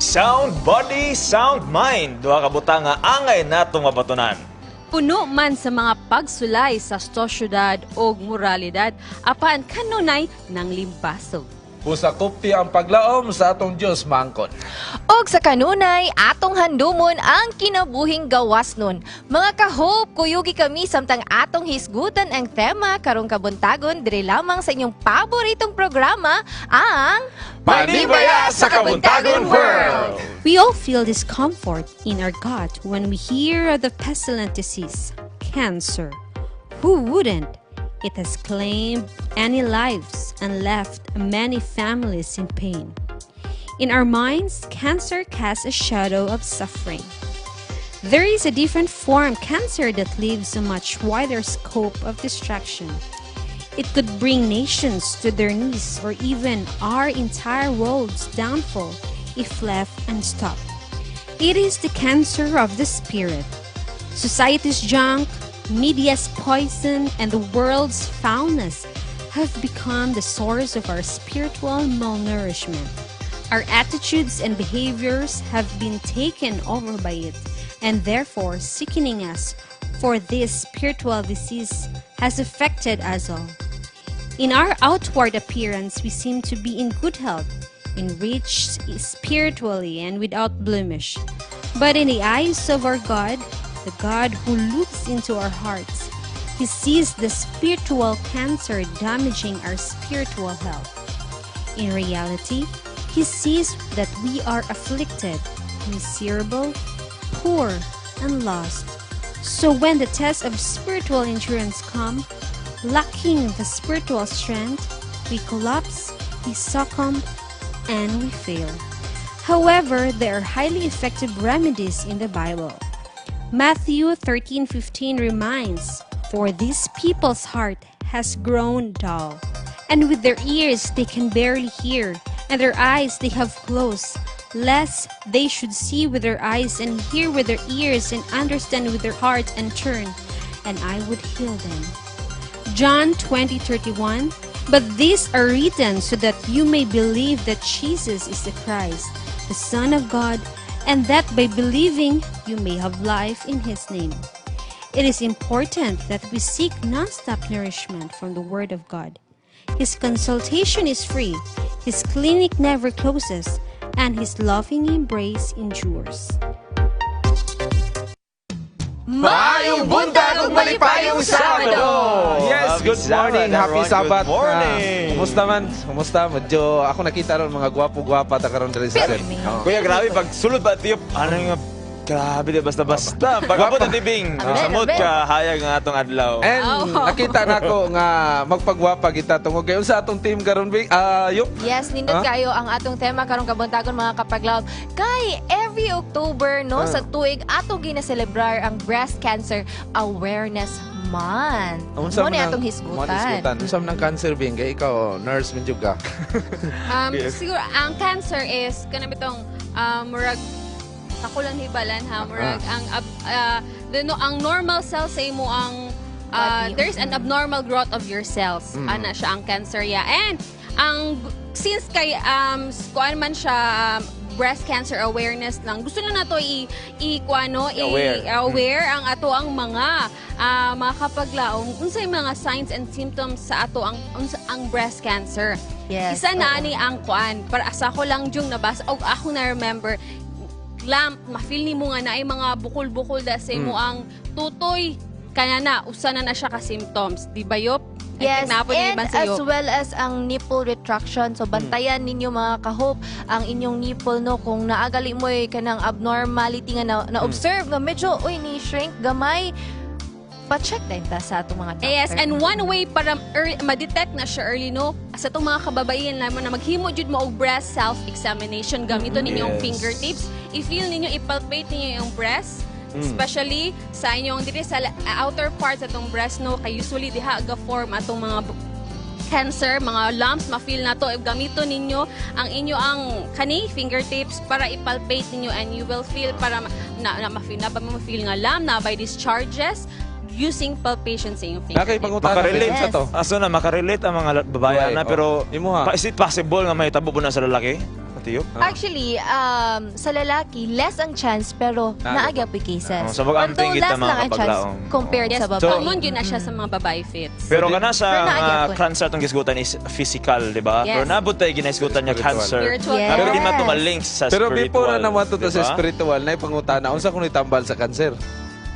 Sound body, sound mind. Duha ka butang nga angay natong mapatunan. Puno man sa mga pagsulay sa sosyedad o moralidad, apan kanunay ng limbasog. Usakupti ang paglaom sa atong Diyos mangkot. Og sa kanunay, atong handumon ang kinabuhing gawas nun. Mga ka-hope, kuyugi kami samtang atong hisgutan ang tema karong kabuntagon dire lamang sa inyong paboritong programa, ang Panimbaya sa Kabuntagon World! We all feel discomfort in our gut when we hear of the pestilent disease, cancer. Who wouldn't? It has claimed many lives and left many families in pain. In our minds, cancer casts a shadow of suffering. There is a different form cancer that leaves a much wider scope of destruction. It could bring nations to their knees or even our entire world's downfall if left unstopped. It is the cancer of the spirit. Society's junk, media's poison, and the world's foulness have become the source of our spiritual malnourishment. Our attitudes and behaviors have been taken over by it, and therefore sickening us, for this spiritual disease has affected us all. In our outward appearance, we seem to be in good health, enriched spiritually and without blemish. But in the eyes of our God, the God who looks into our hearts, He sees the spiritual cancer damaging our spiritual health. In reality, He sees that we are afflicted, miserable, poor, and lost. So when the tests of spiritual endurance come, lacking the spiritual strength, we collapse, we succumb, and we fail. However, there are highly effective remedies in the Bible. Matthew 13:15 reminds, "For this people's heart has grown dull, and with their ears they can barely hear, and their eyes they have closed, lest they should see with their eyes and hear with their ears and understand with their heart and turn, and I would heal them." John 20:31, "But these are written so that you may believe that Jesus is the Christ, the Son of God, and that by believing you may have life in His name." It is important that we seek non-stop nourishment from the Word of God. His consultation is free, His clinic never closes, and His loving embrace endures. Maayong buntag ug malipayong Sabado! Yes, good morning. Happy Sabbath. Good morning. Kumusta man? Kumusta? Medyo ako nakita ron mga gwapo-gwapa ta karon diri sa set. Kuya, grabe, pag sulod ba, tiyop, ano yung grabe di basta-basta. Pag-abot ang tibing, samot ka, hayag nga atong adlaw. And nakita nako nga magpagwapa kita tungod kayo sa atong team karon Yup. Yes, nindot kayo ang atong tema karong kabuntagon mga kapaglaw. Kay every October no sa tuig atong gina-celebrar ang Breast Cancer Awareness Month. Mo ni atong hisgutan. Unsa man ang cancer bing kay ikaw nurse man jud ka. Siguro, ang cancer is, kanang bitong, murag, ako lang hibalan ha, murag, ang normal cells sa imo ang, there's an abnormal growth of your cells. Ana siya ang cancer, yeah. And, since kay, kuan man siya, breast cancer awareness lang. Gusto na nato aware ang ato ang mga kapaglaong unsay mga signs and symptoms sa ato ang breast cancer. Yes. Isa na ni ang kuan para sa ako lang jung nabasa og ako na remember ma-feel nimo nga na ay mga bukol-bukol da sa imo ang tutoy kanana usa na siya ka symptoms, di ba yop? Yes, and as well as ang nipple retraction. So, bantayan ninyo mga ka-hope ang inyong nipple, no? Kung naagali mo kanang abnormality nga na-observe, na medyo, ni-shrink, gamay, pa-check din ta sa atong mga doctor. Yes, and one way para ma-detect na siya early, no? Sa itong mga kababaihan naman na maghimo jud mo og breast self-examination, gamito ninyong fingertips. I-feel ninyo, ipalpate ninyo yung breast, especially sa inyong dito sa outer parts atong breast, no, kay usually diha ga form atong mga cancer, mga lumps, ma-feel na to, gamito ninyo ang inyo ang fingertips para ipalpate ninyo, and you will feel para ma-feel nga lump na by discharges using palpation sa inyong fingertips. Nakay Pangutana Makarelate sa to. Aso na makarelate ang mga babayan na, pero Imo ha. is it possible nga mahitabo po na sa lalaki? tiyop? Actually, sa lalaki, less ang chance pero naagya po cases. So, mag-amping Although kita less mga lang ang chance kapaglaong. compared Yes, sa so, babae. common yun na siya sa mga babae fits. Pero kana sa Pero naagya po. cancer itong gisgutan is physical, di ba? Yes. Pero nabot tayo ginaisgutan niya cancer. Spiritual. Yes. Pero di matumaling sa Pero spiritual. before na naman to di sa ba? spiritual, na pangutana, unsa kung itambal sa kanser?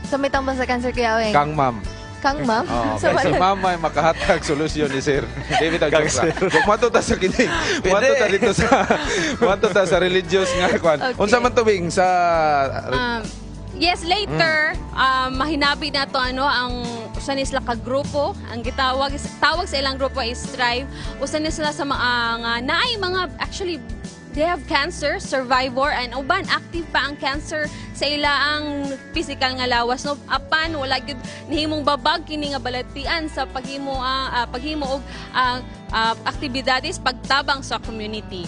So may tambal sa cancer kaya Weng? Kang ma'am. Kang ma'am? Oh, So, kay si wala- mama ay makahatag solusyon ni sir. David Kang ang sir. Kung matuta sa kining, matuta dito sa matuta sa religious nga kwan. Okay. Unsa man tubing sa Yes, later, mahinabi na to ang usan sila ka grupo. Ang tawag sa ilang grupo is Strive. Usan sila sa mga naay mga actually they have cancer survivor and uban active pa ang cancer sa ilaang physical nga lawas no apan wala gyud nihimong babag kini nga balatian sa paghimo og aktibidades pagtabang sa community.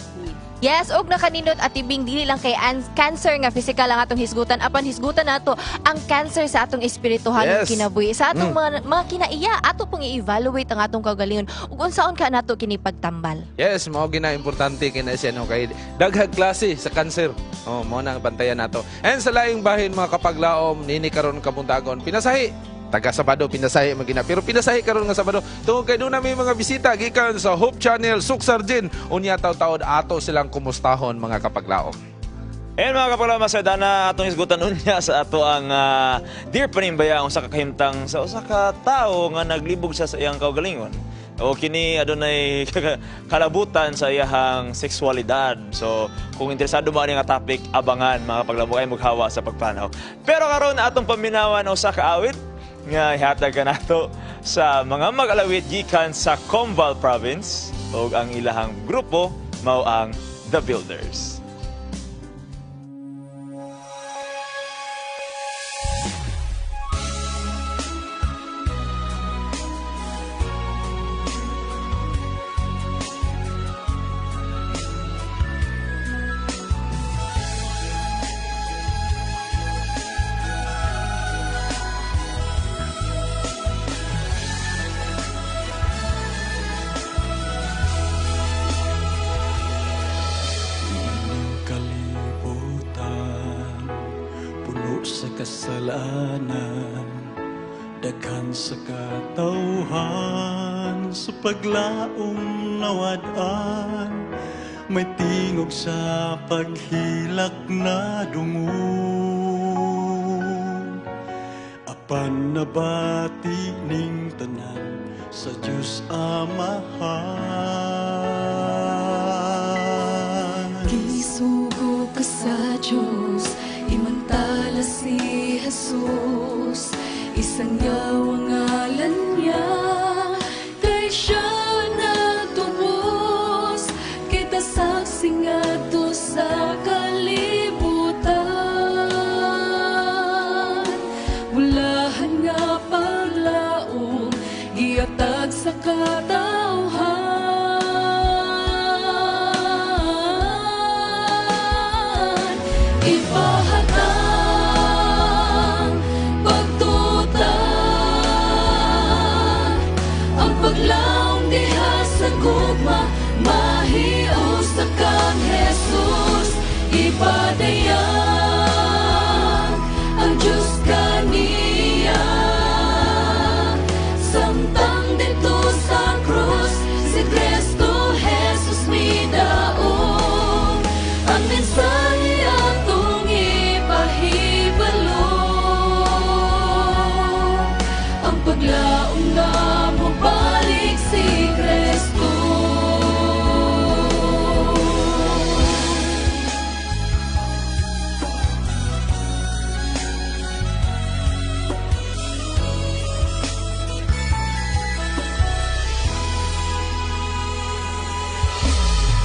Yes, og nakaninot at tibing dili lang kay cancer nga physical ang atong hisgutan apan hisgutan nato ang cancer sa atong espirituhalong Yes. kinabuhi sa atong mga kinaiya ato pong i-evaluate ang atong kaugalingon ug unsaon ka nato kini pagtambal. Yes, mao gina importante kina siya no kay daghang klase sa cancer. Oh, mo nang bantayan nato. And sa laing bahin mga kapaglaom nini karon Kabuntagon pinasahi taga Sabado pinasahi magina pero pinasahi karon nga Sabado tungod kay doon na may mga bisita gikan sa Hope Channel Suksarjin unya taw-taon ato silang kumustahon mga kapaglaom. And mga kapala masada na atong isgutan unya sa ato ang Dear Panimbaya usa ka kahimtang sa usa ka tawo nga naglibog sa iyang kaugalingon. O kini adunay kalabutan sa iyahang sexualidad. So kung interesado mo ani nga topic abangan mga paglabo kay maghawa sa pagpanaw. Pero karon atong paminawan usa ka awit nga ihatag ka nato sa mga mag-alawit gikan sa Combal Province ug ang ilahang grupo mao ang The Builders. Kalibutan, puno sa kasalanan, daghan sa katawhan, sa paglaong nawad-an, may tingog sa paghilak na dungog. Apan nabati ning tanan sa Diyos Amahan. Gisugo ka sa Diyos, imantala si Jesus, isang yawang ngalan niya, kay siya nagtubos, kita saksi nga to sa kalibutan. Bulahan nga paglaong, giatag sa katawhan. Ipahatang pagtuta ang paglaong diha sa gugma, mahios sa kang Jesus. Ipadayan ang Diyos kaniya, samtang dito sa krus si Kristo Jesus midaog. Ang mensahe atong ipahibalo, ang paglaong na mabalik si Kristo.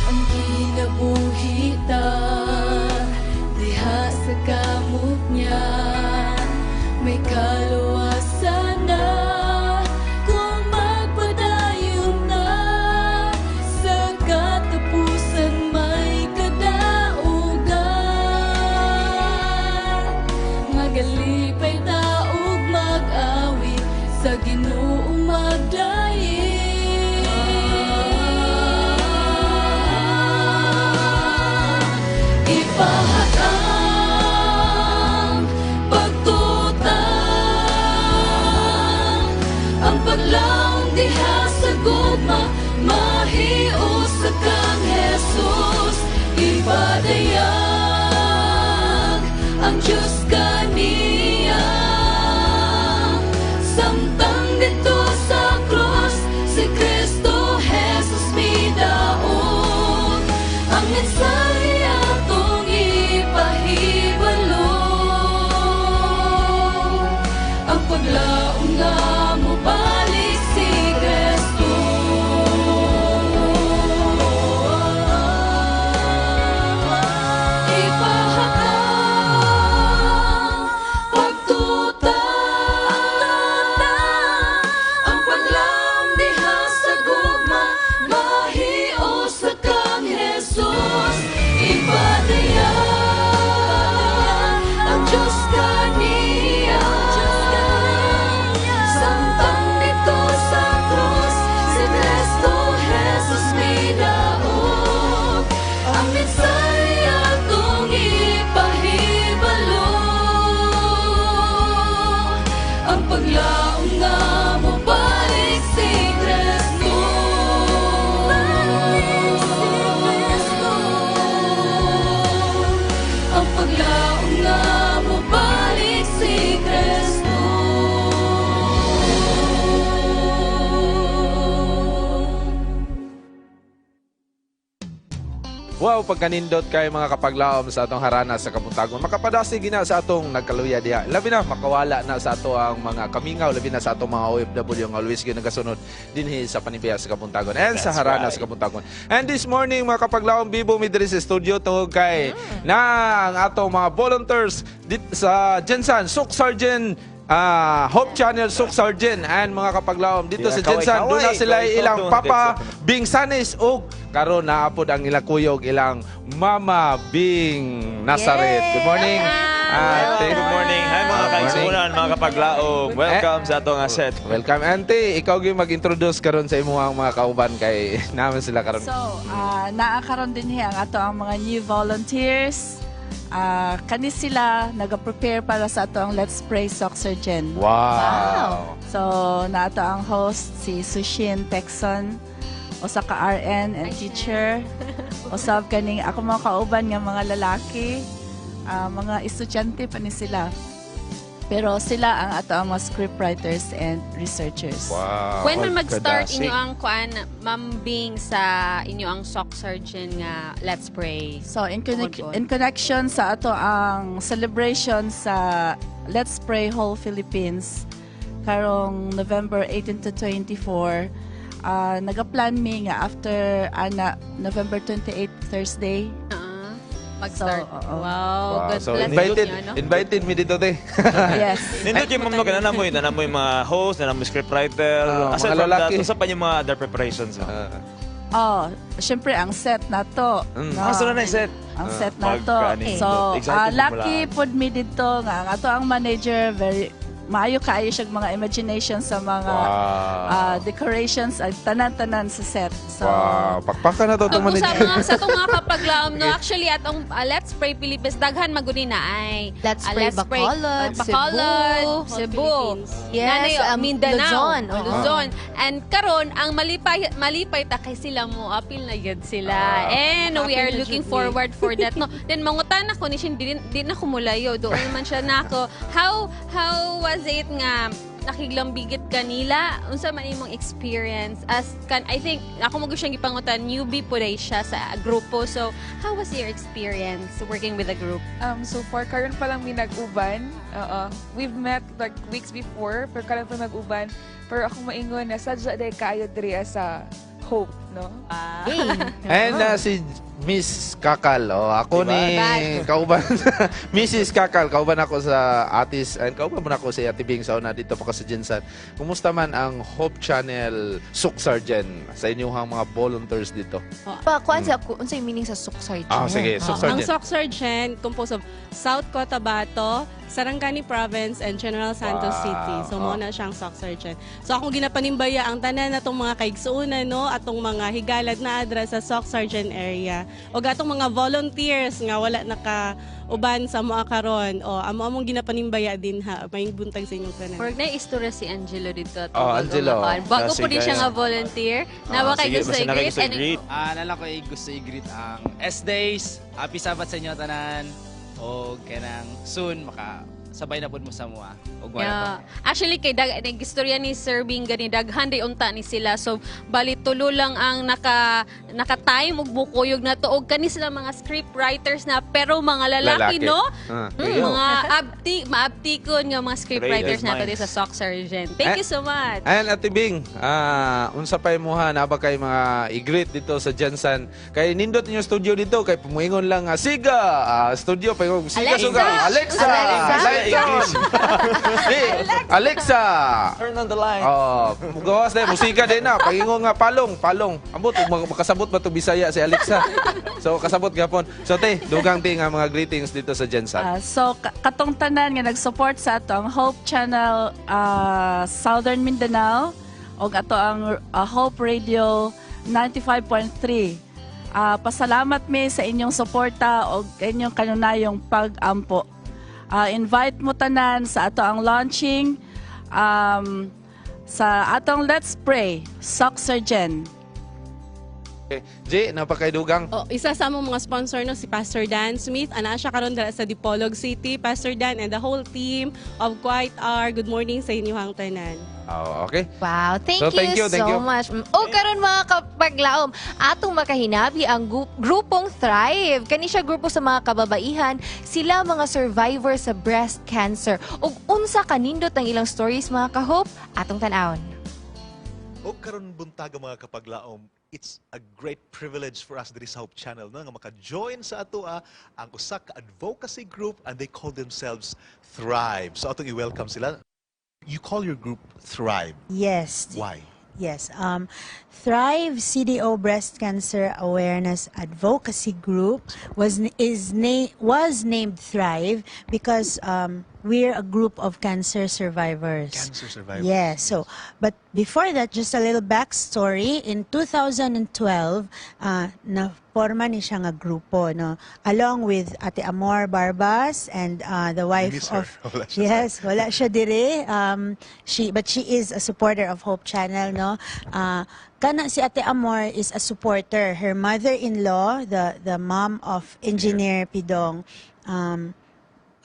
Ang kinabuhita diha sa kamot niya, may kaluwasan na kung magpadayon na, sa katapusan may kadaugan. Magalipay taog mag-awit sa Ginoong magdayin. mahiusa kang Jesus, ipadayag ang Diyos kaniya. Samtang dito sa krus, si Kristo Jesus midaog, ang mensahe atong ipahibalo, ang paglaom nga mo balik si Kristo. Ipahakang pagtutan, ang paglaom diha sa gugma, mahiusa kang Jesus, ipadayag ang Diyos kaniya. Samtang dito sa krus, si Kristo Jesus midaog, ang mensahe atong ipahibalo, ang paglaom nga mo balik si Kristo. Ang paglaom nga mo balik si Kristo. Wow, pagkanindot kay mga kapaglaom sa atong harana sa Kabuntagon. Makapadasi gina sa atong nagkaluya diha. Labi na makawala na sa ato ang mga kamingaw, labi na sa atong mga OFW nga always gyud nagasunod dinhi sa Panimbaya sa Kabuntagon and sa harana sa Kabuntagon. And this morning mga kapaglaom bibo mi diri sa studio tungod kay na ang atong mga volunteers sa Jensan, Sook Sergeant Hope Channel, Sook Sergeant and mga kapaglaom dito sa Jensan. Doon na sila ilang Papa Bing Sanis o karon naapod ang ilang kuyog ilang Mama Bing Nazaret. Good morning. Good morning. Hi mga kaigsunan, mga kapaglaom. Welcome sa atong set. Welcome, Auntie. Ikaw gyud mag-introduce karon sa imong mga kauban kay naman sila karon. So, naakaroon din ang ato ang mga new volunteers. Kani sila nag-prepare para sa ato ang Let's Pray Sock Surgeon. Wow. So, na ato ang host si Sushin Texon, usa ka RN and teacher. Usab kaning ako mga kauban nga mga lalaki, mga estudyante pa ni sila. Pero sila ang ato ang mga scriptwriters and researchers. Wow. When man mag-start inyo ang kuan, Ma'am Bing, sa inyo ang Sock Surgeon nga Let's Pray? So, in connection sa ato ang celebration sa Let's Pray Whole Philippines, karong November 18 to 24, nagaplan mi nga after November 28 Thursday. Mag-start. So, wow. God So bless invited, you, no? invited mi dito te. Yes. Nindot yung mamno ka nanamoy mga host, nanamoy scriptwriter. Aside mga from that, lalaki. usa pa yung mga other preparations. Syempre ang set na to. So na set. Ang set na to. Pagkanin. So, Excited lucky mo pod mi dito nga ang ato ang manager very maayo kaayo siya mga imagination sa mga decorations at tanan-tanan sa set. So, Wow, pakpakan na to Kung itong sa manager. mga sa itong mga kapaglaom, no, actually atong Let's Pray Pilipinas daghan maguni na ay Let's Pray Bacolod, Bacolod, Cebu. Yes, Nanay, Mindanao, Luzon. Luzon. And karon ang malipay ta kay sila mo apil na yun sila. And we are looking forward for that. No, then mangutan ako ni Shin di na kumulayo doon man siya nako. How was it nga nakiglambigit kanila unsa man imong experience as kan I think ako mo siyang gipangutan newbie po siya sa grupo, so how was your experience working with a group? So far, karon pa lang may nag-uban. We've met like weeks before, pero karon pa nag-uban. Pero ako maingon na sadya day kaayo diri sa Hope, no? And si Miss Kakal, ako ni kauban Mrs. Kakal, kauban ako sa Atis and kauban mo na ako sa Ate Bing sa una dito pa ko sa Jinsan. Kumusta man ang Hope Channel Sook Sergeant sa inyong mga volunteers dito? Kuan sa unsay meaning sa Sook Sergeant? Sige, Sook Ang Sergeant. Sock Sergeant composed of South Cotabato, Sarangani Province, and General Santos City. So, mo na siyang Sock Sergeant. So, akong ginapanimbaya ang tanan na itong mga kaigsuunan, no? Atong mga higalad na adra sa Sock Sergeant area. O gatong mga volunteers nga wala naka-uban sa mga karon. O amo-among ginapanimbaya din ha. May buntag sa inyong tanan. Org na istorya si Angelo dito. Angelo. Bago po Sige, din siya yeah. nga volunteer. Nawa kay sige, gusto basta na kayo i-greet. gusto i-greet. Nala ko gusto i-greet ang S-Days. Happy Sabat sa inyo tanan. O kanang soon makasabay na pud mo sa mua. Og wala Yeah. Actually kay istorya ni Sir Bing gani daghan day unta ni sila. So bali tulo lang ang naka-time og bukuyog na to og kani sila mga script writers na pero mga lalaki. no? Mga maabtikon nga mga script Great writers as nato minds. di sa Sock Sergeant. Thank you so much. Ayan, Ate Bing, unsa pa'y muha na ba kay mga i-greet dito sa Jansan? Kay nindot niyo studio dito, kay pumuingon lang, siga, studio, pa yung siga Alexa! suga. Alexa! Alexa! Turn on the light. Gawas na, musika din na. Pagingon nga, palong. Ambot, makasabot ba ito Bisaya si Alexa? So, kasabot gapon. So, dugang nga mga greetings dito sa Jansan. So, katong tanan nga nag-support sa ato ang Hope Channel Southern Mindanao o ato ang Hope Radio 95.3. Pasalamat mi sa inyong suporta o inyong kanunayong pag-ampo. Invite mo tanan sa ato ang launching sa atong Let's Pray, Sock Sergeant. J, napakaidugang. Isa sa among mga sponsor no si Pastor Dan Smith. Ana siya karon dala sa Dipolog City. Pastor Dan and the whole team of Quiet Hour. Good morning sa inyong tanan. Okay. Wow, thank you thank so you. much. O karon mga kapaglaom, atong makahinabi ang grupong Thrive. Kani siya grupo sa mga kababaihan, sila mga survivor sa breast cancer. Ug unsa kanindot ang ilang stories mga ka-hope, atong tan-awon. O karon buntaga mga kapaglaom, it's a great privilege for us diri sa Hope Channel no nga maka-join sa ato ang usa ka advocacy group and they call themselves Thrive. So atong i-welcome sila. You call your group Thrive. Yes. Why? Yes. Thrive CDO Breast Cancer Awareness Advocacy Group was named Thrive because we're a group of cancer survivors. Cancer survivors. Yes. So, but before that, just a little backstory. In 2012, na-forma ni siya nga grupo, no? Along with Ate Amor Barbas and the wife miss her. of... Wala siya. Yes, wala siya dire. But she is a supporter of Hope Channel, no? Kana si Ate Amor is a supporter. Her mother-in-law, the mom of Engineer Pidong,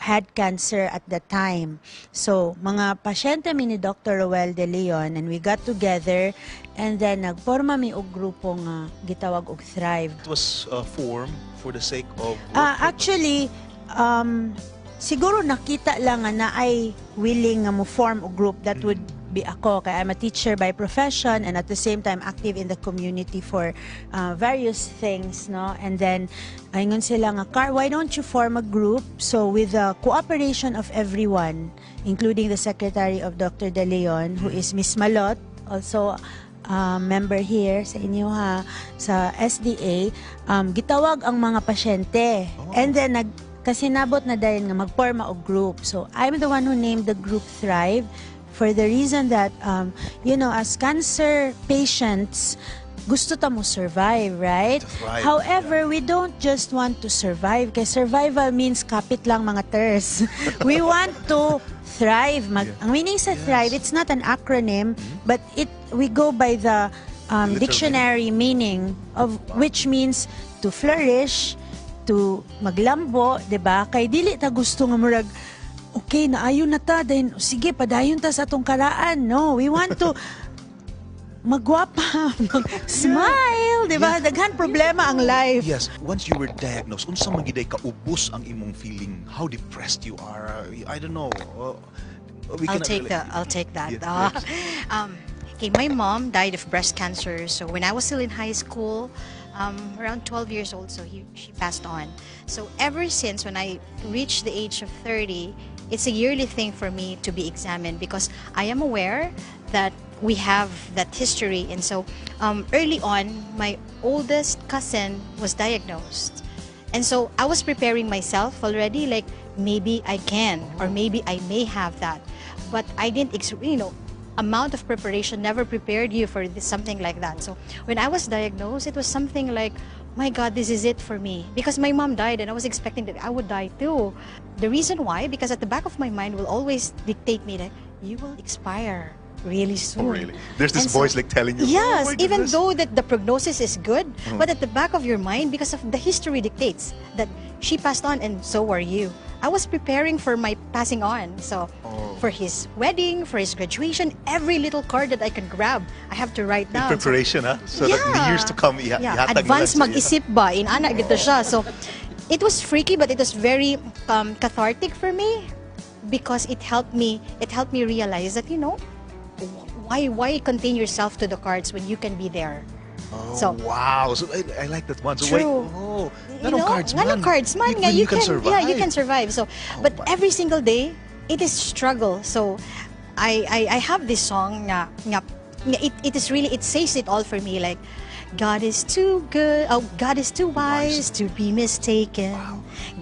had cancer at the time. So, mga pasyente mi ni Dr. Roel de Leon and we got together and then nagporma mi og grupo nga gitawag og Thrive. It was formed for the sake of Actually, siguro nakita lang nga na ay willing nga mo form a group that would be ako kay I'm a teacher by profession and at the same time active in the community for various things, no? And then ayun sila nga, why don't you form a group? So with the cooperation of everyone, including the secretary of Dr. De Leon, who is Miss Malot, also member here sa inyo sa SDA, gitawag ang mga pasyente. And then kasinabot na dahil nga magporma og group. So I'm the one who named the group Thrive for the reason that as cancer patients, gusto ta mo survive, right? Thrive, However, we don't just want to survive. Kaya survival means kapit lang mga ters. We want to thrive. Ang meaning sa thrive, it's not an acronym, but we go by the dictionary meaning of which means to flourish, to maglambo, 'di ba? Kay dili ta gusto nga murag okay, naayon na ta, then sige, padayon ta sa atong karaan. No, we want to magwapa, smile, di ba? Daghan problema ang life. Yes, once you were diagnosed, unsa man giday kaubos ang imong feeling? How depressed you are? I don't know. I'll take that. Yes. Okay, my mom died of breast cancer. So when I was still in high school, around 12 years old, so she passed on. So ever since when I reached the age of 30, it's a yearly thing for me to be examined because I am aware that we have that history. And so early on, my oldest cousin was diagnosed. And so I was preparing myself already, like maybe I can or maybe I may have that. But I didn't, amount of preparation never prepared you for this, something like that. So when I was diagnosed, it was something like, my God, this is it for me. Because my mom died and I was expecting that I would die too. The reason why, because at the back of my mind will always dictate me that you will expire really soon. Oh, really? There's this And so- voice like telling you, Yes, "Oh my even goodness." though that the prognosis is good, but at the back of your mind, because of the history dictates that she passed on and so are you. I was preparing for my passing on. So for his wedding, for his graduation, every little card that I can grab, I have to write In down. preparation, ha? So that in the years to come, ihatag Advance mo lang mag-isip ba? In anak gito siya. So it was freaky, but it was very cathartic for me because it helped me realize that, you know, why contain yourself to the cards when you can be there. Oh, So- wow. So I like that one. So True. wait, oh, You know, ganong cards man nga, You can survive. Yeah, you can survive. So, but every single day, it is struggle. So, I have this song nga it is really, it says it all for me. Like, God is too good. Oh, God is too wise to be mistaken.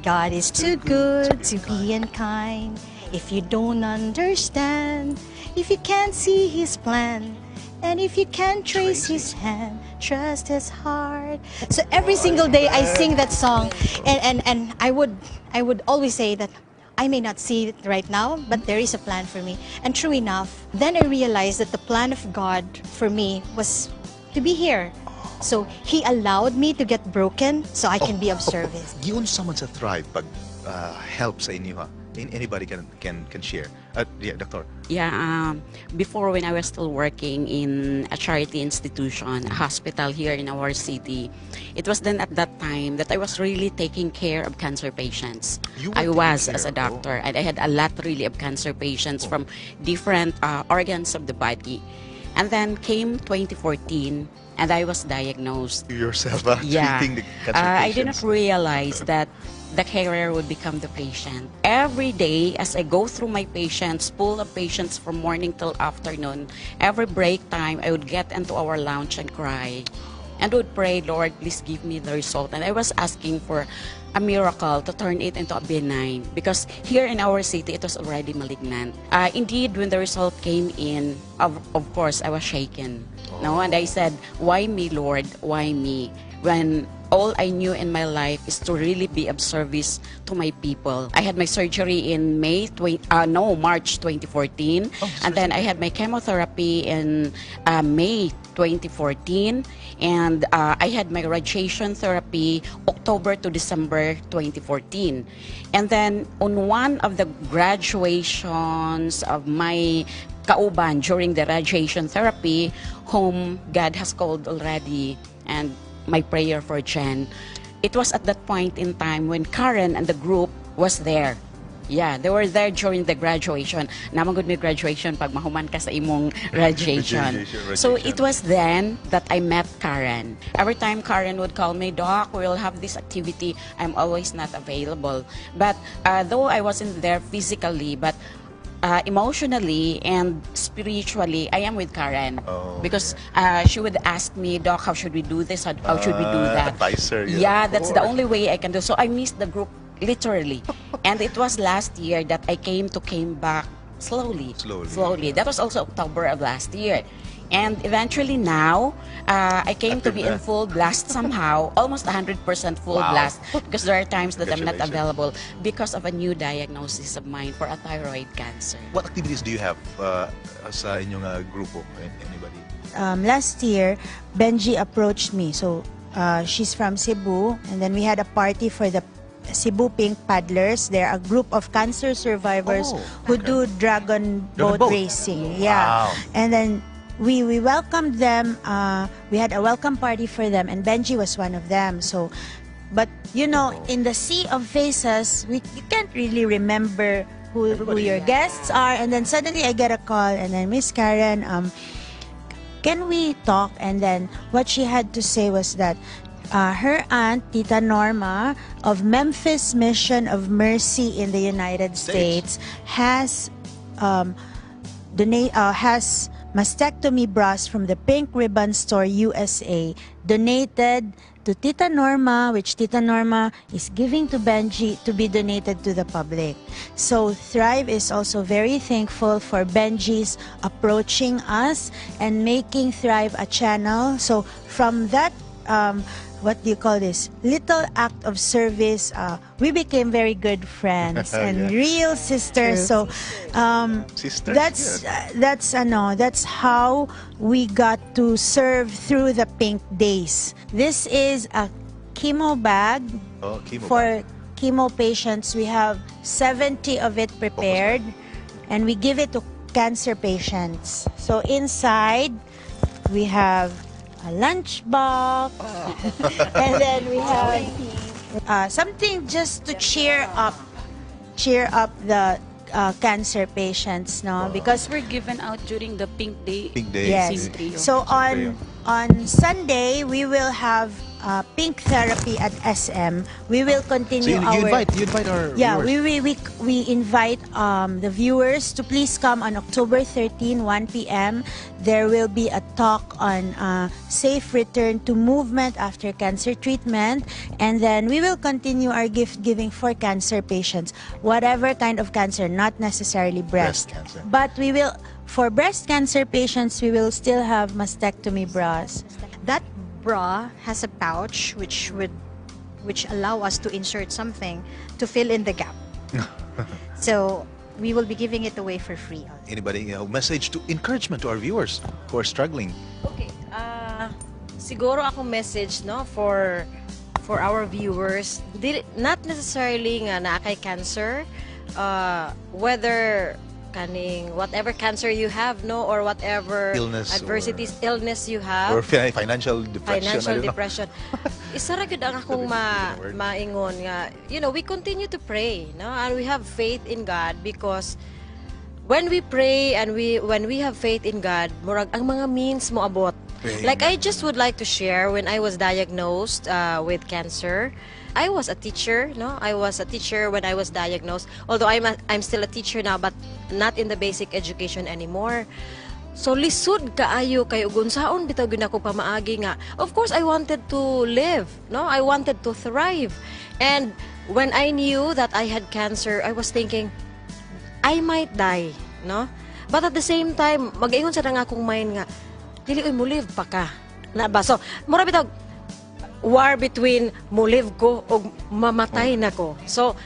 God is too good to be unkind. If you don't understand, if you can't see His plan, and if you can't trace His hand, trust His heart. So every single day I sing that song, and I would always say that I may not see it right now, but there is a plan for me. And true enough, then I realized that the plan of God for me was to be here. So He allowed me to get broken so I can be of service. Yun someone sa Thrive pag help sa inyo, ha? Anybody can share. Yeah, Doctor. Yeah, before when I was still working in a charity institution, a hospital here in our city, it was then at that time that I was really taking care of cancer patients. I was as a doctor, and I had a lot really of cancer patients from different organs of the body. And then came 2014, and I was diagnosed. Yourself, Yeah, treating the cancer I did patients. not realize that the carer would become the patient. Every day, as I go through my patients, full of patients from morning till afternoon, every break time, I would get into our lounge and cry. And would pray, Lord, please give me the result. And I was asking for a miracle to turn it into a benign. Because here in our city, it was already malignant. Indeed, when the result came in, of course, I was shaken. No, and I said, why me, Lord? Why me? When all I knew in my life is to really be of service to my people. I had my surgery in March 2014, and then I had my chemotherapy in May 2014, and I had my radiation therapy October to December 2014. And then on one of the graduations of my kauban during the radiation therapy, whom God has called already, and my prayer for Jen, it was at that point in time when Karen and the group was there. Yeah, they were there during the graduation. Naman good may graduation pag mahuman ka sa imong radiation. So it was then that I met Karen. Every time Karen would call me, Doc, we'll have this activity, I'm always not available. But though I wasn't there physically, but emotionally and spiritually, I am with Karen. Because she would ask me, Doc, how should we do this? How should we do that? Advisor. Yeah, that's the only way I can do. So I missed the group literally. And it was last year that I came back slowly. That was also October of last year. And eventually now, I came to be in full blast somehow, almost 100% full blast, because there are times that I'm not available because of a new diagnosis of mine for a thyroid cancer. What activities do you have sa inyong grupo? Anybody? Last year, Benji approached me. So she's from Cebu, and then we had a party for the Cebu Pink Paddlers. They're a group of cancer survivors who do dragon boat racing. Yeah, and then we welcomed them. We had a welcome party for them, and Benji was one of them. So, but you know, in the sea of faces, you can't really remember who your guests are. And then suddenly I get a call, and then Miss Karen, can we talk? And then what she had to say was that her aunt, Tita Norma, of Memphis Mission of Mercy in the United States, has mastectomy bras from the Pink Ribbon Store USA, donated to Tita Norma, which Tita Norma is giving to Benji to be donated to the public. So Thrive is also very thankful for Benji's approaching us and making Thrive a channel. So from that, what do you call this? Little act of service, we became very good friends and real sisters. True. So Sisters? that's how we got to serve through the Pink Days. This is a chemo bag for chemo patients. We have 70 of it prepared, and we give it to cancer patients. So inside, we have a lunch box, and then we have something just to cheer up the cancer patients, no? Because we're given out during the Pink Day. Yes. So on Sunday we will have pink therapy at SM. We will continue So you invite our viewers. We invite the viewers to please come on October 13, 1 p.m. There will be a talk on safe return to movement after cancer treatment, and then we will continue our gift giving for cancer patients, whatever kind of cancer, not necessarily breast cancer. But we will, for breast cancer patients, we will still have mastectomy bras. That bra has a pouch which allow us to insert something to fill in the gap. So we will be giving it away for free. Anybody, message to encouragement to our viewers who are struggling? Okay. Siguro ako message no for our viewers, not necessarily nga na kay cancer, whether kaning whatever cancer you have, no, or whatever Illness adversities, illness you have, or financial depression. financial depression. Isa ra gyud ang akong maingon nga, we continue to pray, no, and we have faith in God, because when we pray and when we have faith in God, murag ang mga means mo abot. Like I just would like to share, when I was diagnosed with cancer, I was a teacher, no? I was a teacher when I was diagnosed. Although I'm still a teacher now, but not in the basic education anymore. So lisod kaayo kay unsaon bitaw gyud ako pamaagi nga. Of course I wanted to live, no? I wanted to thrive. And when I knew that I had cancer, I was thinking I might die, no? But at the same time, mag-ingon sa akong mind nga, dili mo live pa ka. Na ba? So, mura bitaw war between mo live ko o mamatay na ko. So,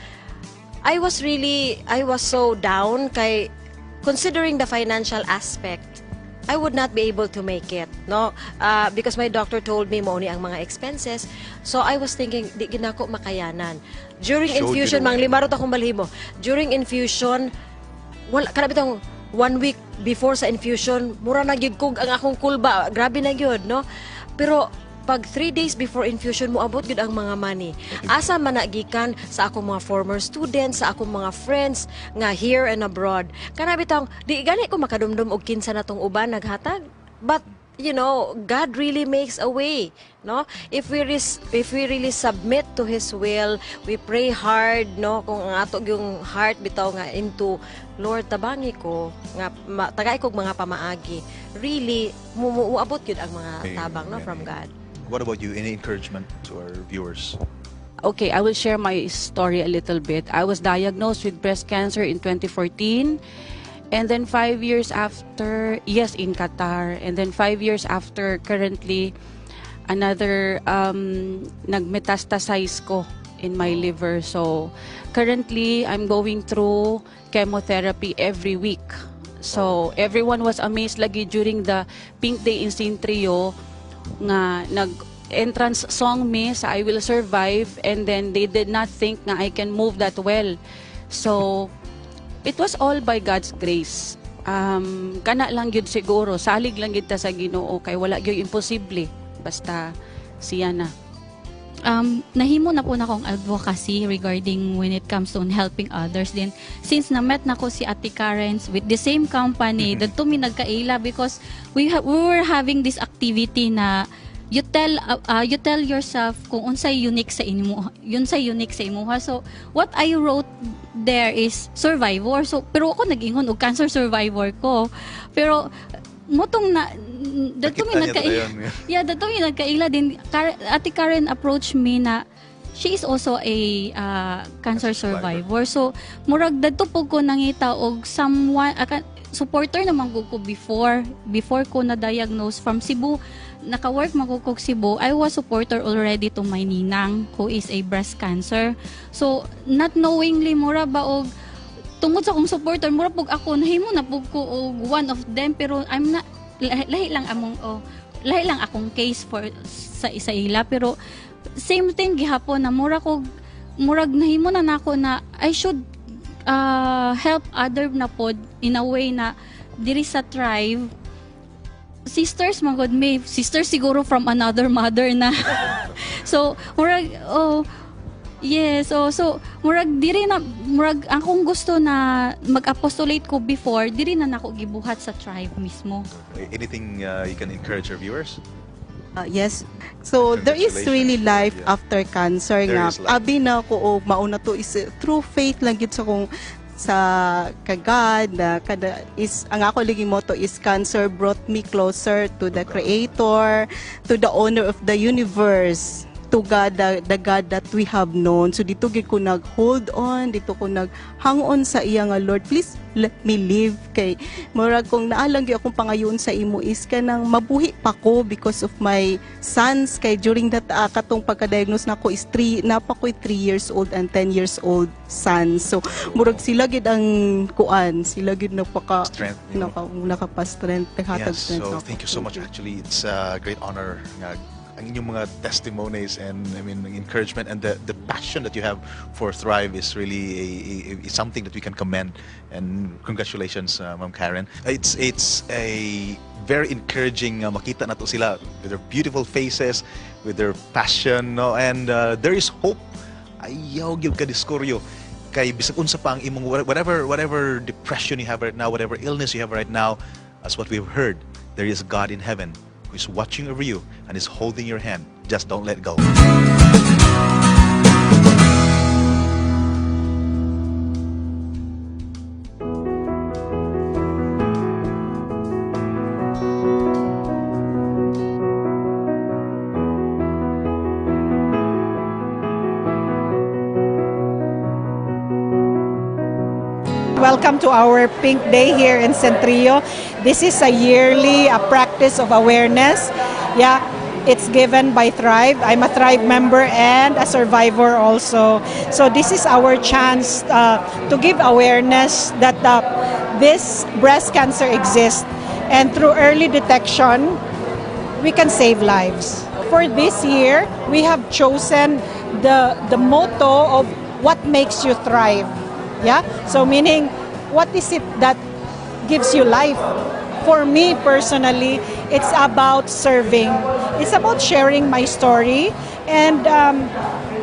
I was so down kay considering the financial aspect, I would not be able to make it, no? Because my doctor told me mo ni ang mga expenses. So I was thinking di ginako makayanan. During infusion, mang limarot akong balhimo. During infusion, wala kana bitong 1 week before sa infusion, mura na gyud kog ang akong kulba. Grabe na gyud, no? Pero pag 3 days before infusion mo abot gud ang mga money. Asa man nagikan sa akong mga former students, sa akong mga friends nga here and abroad. Kana bitang di gani ko makadumdum og kinsa natong uban naghatag. But God really makes a way, no? If we really submit to His will, we pray hard, no? Kung ang ato yung heart bitaw nga into Lord, tabangi ko nga tagay kog mga pamaagi. Really muabot yun ang mga tabang, no, from God. What about you? Any encouragement to our viewers? Okay, I will share my story a little bit. I was diagnosed with breast cancer in 2014. And then 5 years after, yes, in Qatar. And then 5 years after, currently, another nagmetastasize ko in my liver. So, currently, I'm going through chemotherapy every week. So, everyone was amazed lagi during the Pink Day in St. Trio nga nag-entrance song me sa I Will Survive, and then they did not think nga I can move that well. So, it was all by God's grace. Kana lang yun siguro, salig lang yun ta sa Ginoo, kay wala yun imposible. Basta siya na. Nahimo na po na akong advocacy regarding when it comes to helping others. Then, since na-met na ko si Ate Karen with the same company, that to me nagkaila because we were having this activity na you tell yourself kung unsay unique sa imo, yun sa unique sa imuha. So what I wrote there is survivor. So pero ako nag-ingon og cancer survivor ko. Pero motong na datong Nakita niya nagkaila. to yun. Yeah, datong nagkaila din. Ate Karen approached me na she is also a cancer survivor. So murag dadto po ko nangita og someone supporter naman ko before ko na diagnose from Cebu. Naka-work magukog Cebu. I was supporter already to my ninang who is a breast cancer. So not knowingly mura ba og tungod sa akong supporter mura pug ako nahimo na pug ko og one of them, pero I'm not lahi lang akong case for sa isa ila, pero same thing gihapon na murag nahimo na nako na I should help other na pod in a way na diri sa tribe sisters magod may sisters siguro from another mother na. So murag yes, so murag diri na murag akong gusto na mag-apostolate ko before diri na nako gibuhat sa tribe mismo. Anything you can encourage our viewers? Yes. So there is really life after cancer There nga. is life. Abi na ko og mauna to is through faith lang gid sa kong sa kagad na kada is ang ako lagi motto is cancer brought me closer to the creator, to the owner of the universe, to God, the God that we have known. So dito gid ko nag-hold on, dito ko nag-hang on sa iya nga Lord, please let me live kay murag kung naalang gyud akong pangayon sa imo is kanang mabuhi pa ko because of my sons kay during that katong pagka-diagnose nako is 3 years old and 10 years old sons. So murag sila gid ang kuan, sila gid Strength, nakapastrength, hatag Yes, strength. so thank you so much. Actually, it's a great honor ang inyong mga testimonies and I mean encouragement and the passion that you have for Thrive is really something that we can commend, and congratulations, Ma'am Karen. It's a very encouraging makita nato sila with their beautiful faces, with their passion, no, and there is hope. Ayaw gyud ka diskoryo kay bisag unsa pa ang imong whatever depression you have right now, whatever illness you have right now, as what we've heard, there is God in heaven who is watching over you and is holding your hand. Just don't let go. Welcome to our Pink Day here in Centrio. This is a yearly practice of awareness. Yeah, it's given by Thrive. I'm a Thrive member and a survivor also. So this is our chance to give awareness that this breast cancer exists, and through early detection, we can save lives. For this year, we have chosen the motto of what makes you thrive. Yeah, so meaning, what is it that gives you life? For me personally, it's about serving. It's about sharing my story and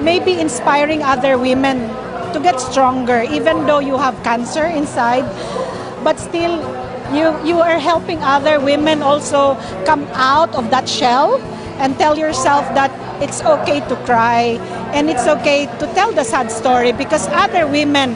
maybe inspiring other women to get stronger, even though you have cancer inside, but still you are helping other women also come out of that shell and tell yourself that it's okay to cry and it's okay to tell the sad story, because other women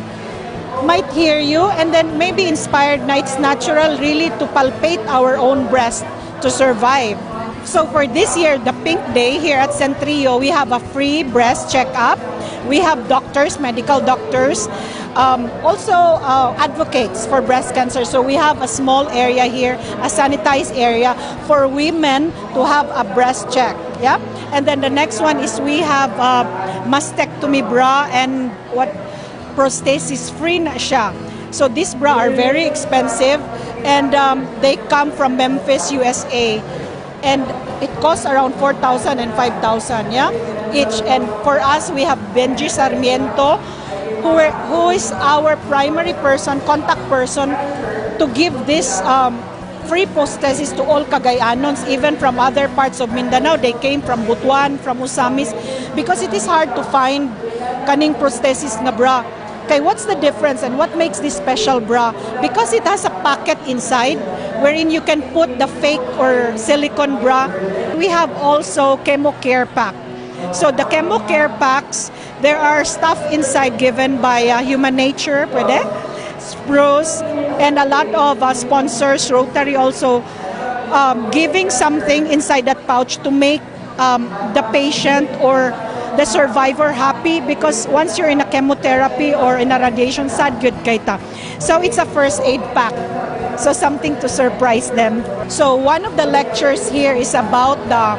might hear you and then maybe inspired na it's natural really to palpate our own breast to survive. So for this year, the Pink Day here at Centrio, we have a free breast checkup. We have doctors, medical doctors, also advocates for breast cancer. So we have a small area here, a sanitized area for women to have a breast check. Yeah, and then the next one is we have mastectomy bra and prosthesis free na siya. So these bra are very expensive and they come from Memphis, USA. And it costs around 4,000 and 5,000, yeah, each. And for us, we have Benji Sarmiento, who is our primary person, contact person, to give this free prosthesis to all Cagayanons, even from other parts of Mindanao. They came from Butuan, from Usamis, because it is hard to find kaning prosthesis na bra. Okay, what's the difference and what makes this special bra? Because it has a pocket inside wherein you can put the fake or silicone bra. We have also chemo care pack. So the chemo care packs, there are stuff inside given by Human Nature, pwede, Spruce, and a lot of sponsors. Rotary also giving something inside that pouch to make the patient or the survivor happy, because once you're in a chemotherapy or in a radiation, sad good kaita. So it's a first aid pack. So something to surprise them. So one of the lectures here is about the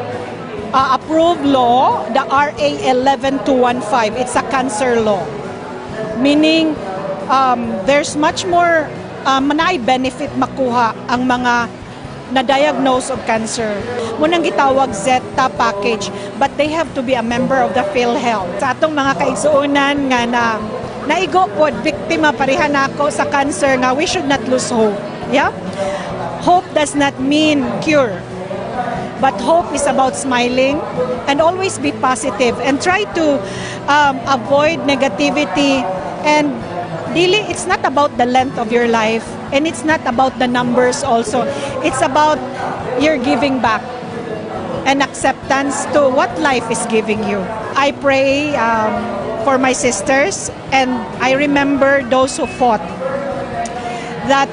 approved law, the RA 11215. It's a cancer law. Meaning, there's much more manay benefit makuha ang mga na-diagnose of cancer. Munang gitawag Zeta package, but they have to be a member of the PhilHealth. Sa atong mga kaigsuunan nga na naigo pod, biktima pareha nako sa cancer nga we should not lose hope. Yeah? Hope does not mean cure. But hope is about smiling and always be positive and try to avoid negativity. And really, it's not about the length of your life, and it's not about the numbers also. It's about your giving back and acceptance to what life is giving you. I pray for my sisters, and I remember those who fought, that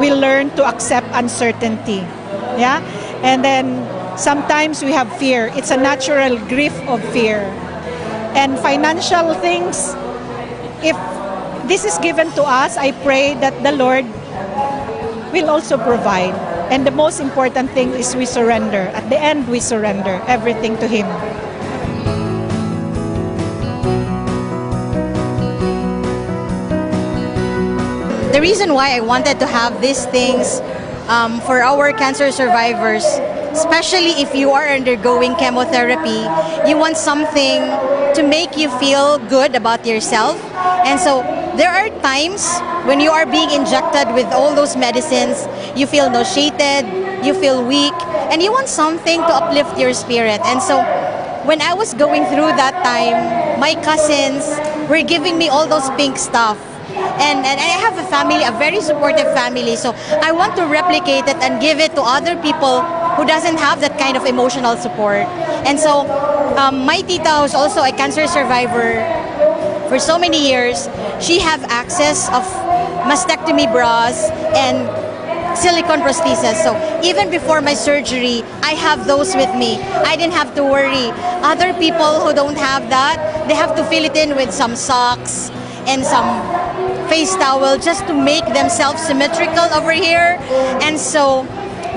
we learn to accept uncertainty. Yeah? And then sometimes we have fear. It's a natural grief of fear. And financial things, if this is given to us, I pray that the Lord will also provide. And the most important thing is we surrender. At the end, we surrender everything to Him. The reason why I wanted to have these things for our cancer survivors, especially if you are undergoing chemotherapy, you want something to make you feel good about yourself. And so there are times when you are being injected with all those medicines, you feel nauseated, you feel weak, and you want something to uplift your spirit. And so when I was going through that time, my cousins were giving me all those pink stuff. And I have a family, a very supportive family, so I want to replicate it and give it to other people who doesn't have that kind of emotional support. And so my tita, who's also a cancer survivor for so many years, she have access of mastectomy bras and silicone prosthesis. So even before my surgery, I have those with me. I didn't have to worry. Other people who don't have that, they have to fill it in with some socks and some face towel just to make themselves symmetrical over here. And so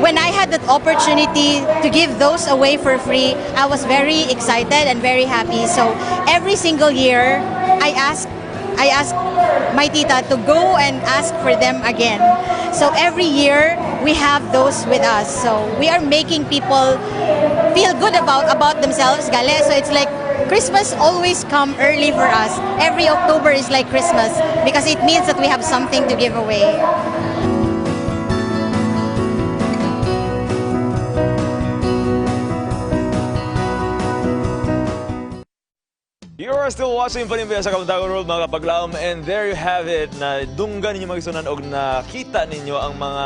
when I had that opportunity to give those away for free, I was very excited and very happy. So every single year, I ask my tita to go and ask for them again. So every year, we have those with us. So we are making people feel good about themselves, gale. So it's like Christmas always come early for us. Every October is like Christmas because it means that we have something to give away. You are still watching Panimbaya sa Kabuntagon World, mga kapaglaom, and there you have it, na dunggan ninyo magsunan og nakita ninyo ang mga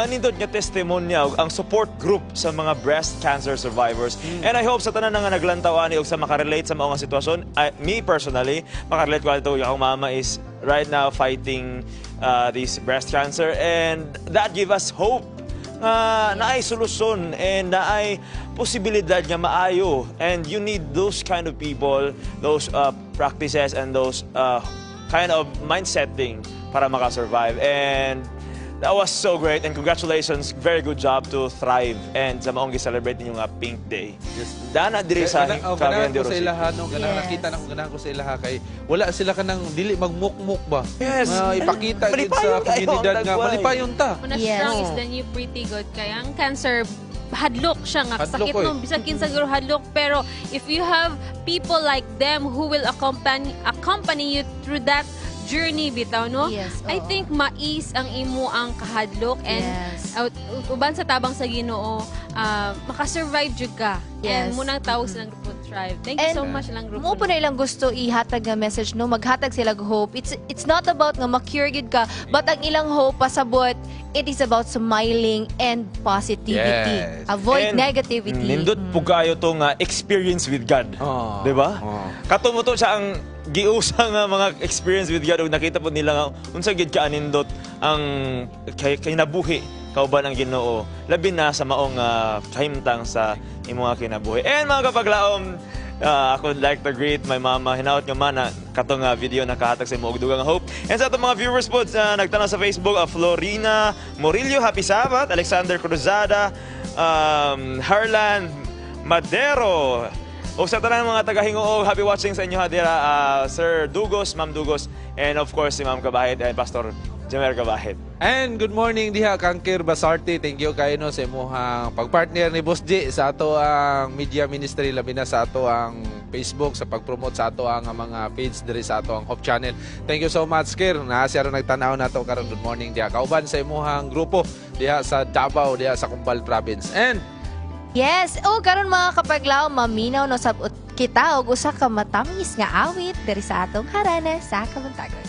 nindot nga testimonya og ang support group sa mga breast cancer survivors. And I hope sa tanan nga naglantawani og sa makarelate sa mga sitwasyon, me personally, makarelate ko ito, yung mama is right now fighting this breast cancer, and that give us hope na ay solusyon and na ay posibilidad nga maayo, and you need those kind of people, those practices and those kind of mindsetting para makasurvive. And that was so great, and congratulations, very good job to Thrive and sa maong gi-celebrate ninyo nga Pink Day. Dana diri sa ganahan ko sa ilaha, no? Nakita na ko, ganahan ko sa ilaha kay wala sila kanang dili magmukmuk ba? Yes. Ipakita gid sa komunidad nga malipayon ta. Una strong is the new pretty good kay ang cancer hadlok siya nga sakit no bisag kinsa siguro hadlok, pero if you have people like them who will accompany you through that journey bitaw, no? Yes, I think mais ang imo ang kahadlok, and uban sa tabang sa Ginoo, makasurvive jud ka. Yes. And munang tawag silang grupo Thrive. Thank you so much lang grupo. Mo po na ilang gusto ihatag nga message, no? Maghatag sila og hope. It's not about nga ma-cure gid ka, but ang ilang hope pasabot, it is about smiling and positivity. Yes. Avoid And negativity. nindot po kayo itong experience with God. Di ba? Katumuto siya ang giusa nga mga experience with God, ug nakita po nila nga unsa gid ka anindot ang kinabuhi kauban ang Ginoo labi na sa maong kahimtang sa imong kinabuhi. And mga kapaglaom, ako would like to greet my mama. Hinaot nga man na katong video nakahatag sa imong dugang hope. And sa atong mga viewers po nagtanaw sa Facebook, Florina Morillo, happy Sabbath. Alexander Cruzada, Harlan Madero, o sa tanan mga taga-Hingoog, happy watching sa inyo hadira, Sir Dugos, Ma'am Dugos, and of course si Ma'am Kabahid and Pastor Jamer Kabahid. And good morning diha Kangkir Basarte. Thank you kayo no sa imong pagpartner ni Boss G sa ato ang media ministry, labi na sa ato ang Facebook sa pagpromote sa ato ang mga page diri sa ato ang Hope Channel. Thank you so much, Kir. Siya ron nagtanaw nato karon. Good morning diha kauban sa imong grupo diha sa Davao, diha sa Kumbal Province. And yes, karon mga kapaglaw, maminaw no sabot kita og usa ka matamis nga awit diri sa atong harana sa Kabuntagon.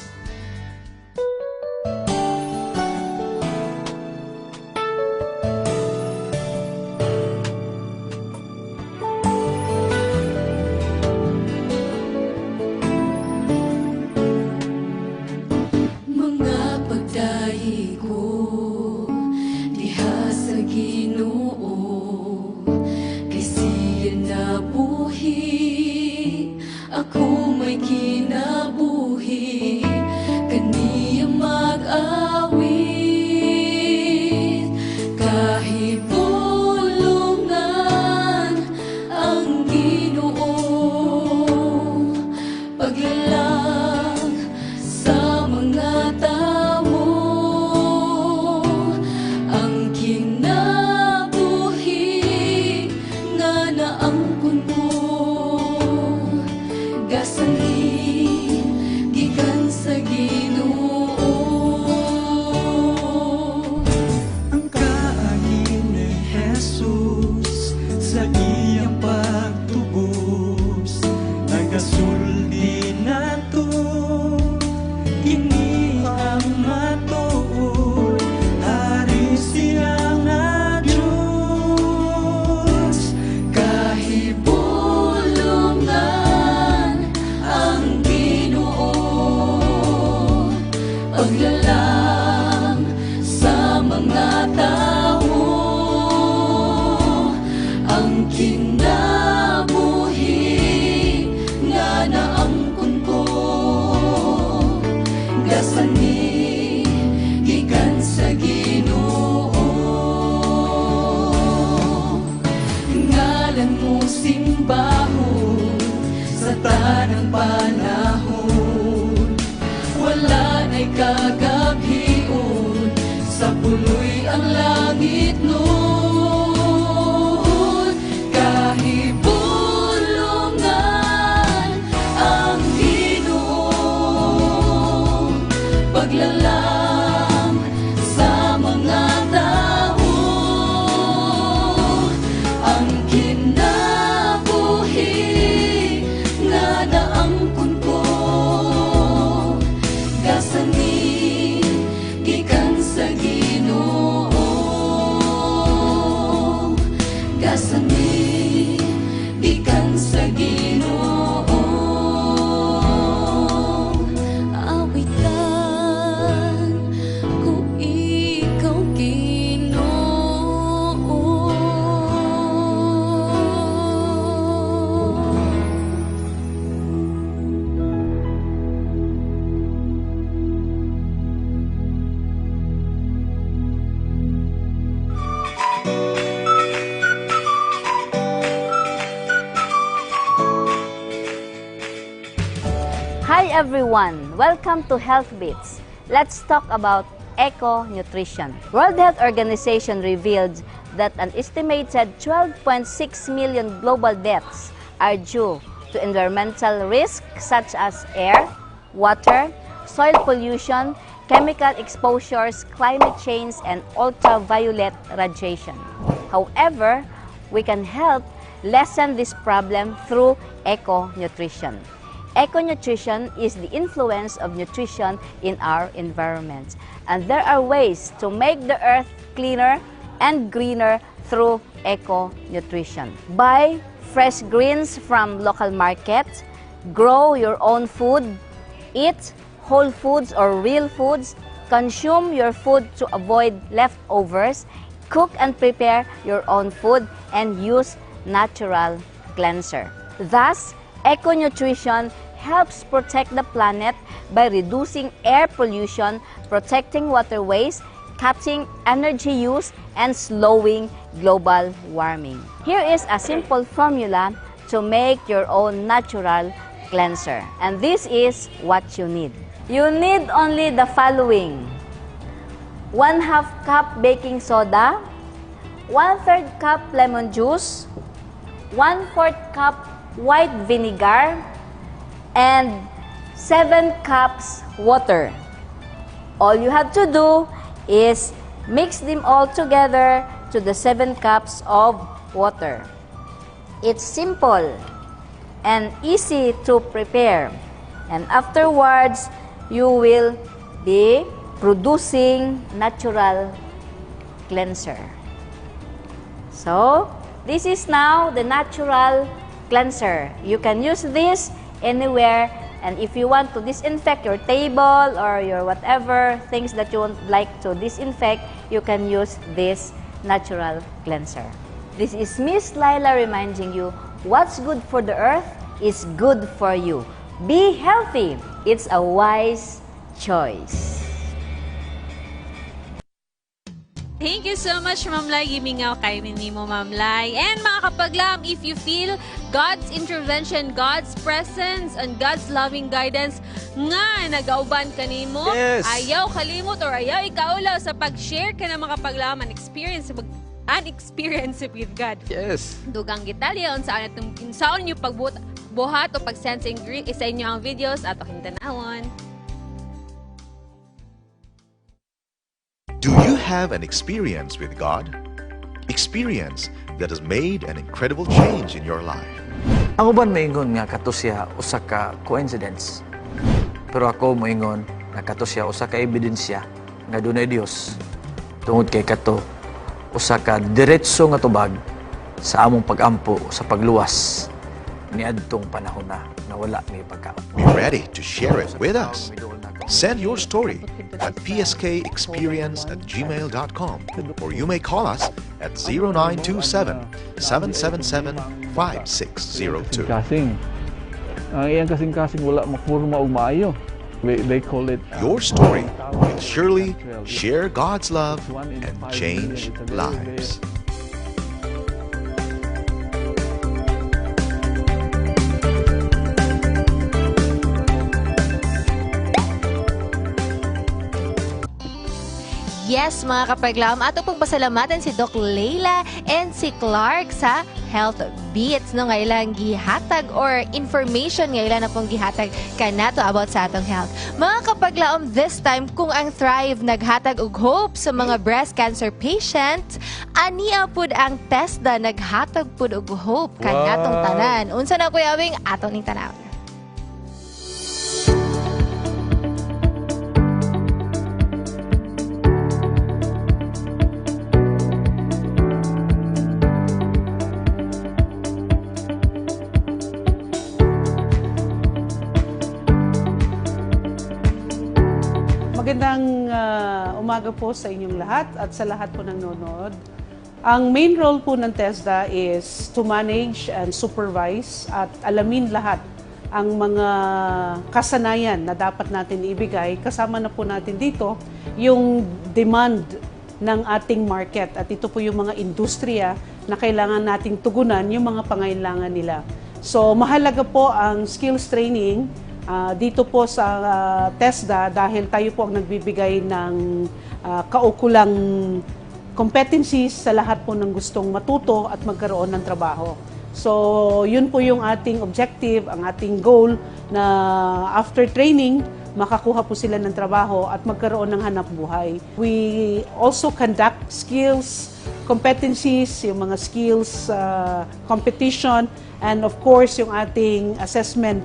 Ako may kinabuhi, kaniya mag-awit, kahit tulungan ang Ginoo, paglalang sa mga tao, ang kinabuhi nga naangkon mo. Gasali, gikan sa Ginoo. Ang kaangin ni Jesus sa iyang pagtubos, nagasuldi nato, kini ang matuod, hari siya nga Diyos. Kahibulungan ang Ginoo, paglalang sa mga tao, ang kinabuhi nga naangkon ko. Gasani, gikan sa Ginoo, ngalan mo simbahon sa tanang panahon, wala na'y kagabhion, sa puloy ang langit nun. Kahibulungan ang Ginoo, paglalang sa mga tao, ang kinabuhi nga naangkon ko. Gasani, gikan sa Ginoo, gasani, gikan sa Ginoo. Awitan ko ikaw, Ginoo. Hi everyone! Welcome to Health Bits. Let's talk about eco-nutrition. World Health Organization revealed that an estimated 12.6 million global deaths are due to environmental risks such as air, water, soil pollution, chemical exposures, climate change, and ultraviolet radiation. However, we can help lessen this problem through eco-nutrition. Eco-nutrition is the influence of nutrition in our environment. And there are ways to make the earth cleaner and greener through eco-nutrition. Buy fresh greens from local markets, grow your own food, eat whole foods or real foods, Consume your food to avoid leftovers. Cook and prepare your own food and use natural cleanser. Thus, eco-nutrition helps protect the planet by reducing air pollution, protecting waterways, cutting energy use, and slowing global warming. Here is a simple formula to make your own natural cleanser. And this is what you need. You need only the following: 1/2 cup baking soda, 1/3 cup lemon juice, 1/4 cup white vinegar, and 7 cups water. All you have to do is mix them all together to the 7 cups of water. It's simple and easy to prepare. And afterwards, you will be producing natural cleanser. So, this is now the natural cleanser. You can use this anywhere, and if you want to disinfect your table or your whatever things that you would like to disinfect, you can use this natural cleanser. This is Miss Laila reminding you, what's good for the earth is good for you. Be healthy. It's a wise choice. Thank you so much, Ma'am Lai. Gimingaw kay mo, Ma'am Lai. And mga kapaglam, if you feel God's intervention, God's presence, and God's loving guidance nga nagauban kanimo, Yes. ayaw kalimot or ayaw ikaulaw sa pag-share ka ng mga kapaglam and experience with God. Yes. Dugang gitalya saan niyo pagbuhat o pag-send sa inyo ang videos at aking tanawon. Do you have an experience with God? Experience that has made an incredible change in your life. Ang uban maingon nga kato siya usa ka coincidence. Pero ako moingon nga kato siya usa ka ebidensya nga dunay Dios. Tungod kay kato usa ka diretso nga tubag sa among pagampo sa pagluwas niadtong panahon na wala may pagkaon. Be ready to share it with us. Send your story at pskexperience@gmail.com, or you may call us at 0927-777-5602. Kasing. Ang iyang kasing-kasing wala mapurma og maayo. They call it Your story will surely share God's love and change lives. Yes, mga kapaglam, ato pong pasalamatan si Doc Leila and si Clark sa Health Beats no ngaylang gihatag or information ngaylan na pong gihatag kanato about sa atong health. Mga kapaglaom, this time kung ang Thrive naghatag og hope sa mga breast cancer patients, aniya pud ang TESDA naghatag pud og hope kanatong tanan. Unsa na kuya Wing aton ning tanaw. Magandang umaga po sa inyong lahat at sa lahat po ng nanonood. Ang main role po ng TESDA is to manage and supervise at alamin lahat ang mga kasanayan na dapat natin ibigay. Kasama na po natin dito yung demand ng ating market at ito po yung mga industriya na kailangan nating tugunan yung mga pangailangan nila. So mahalaga po ang skills training dito po sa TESDA dahil tayo po ang nagbibigay ng kaukulang competencies sa lahat po ng gustong matuto at magkaroon ng trabaho. So, yun po yung ating objective, ang ating goal na after training, makakuha po sila ng trabaho at magkaroon ng hanap buhay. We also conduct skills, competencies, yung mga skills competition, and of course, yung ating assessment,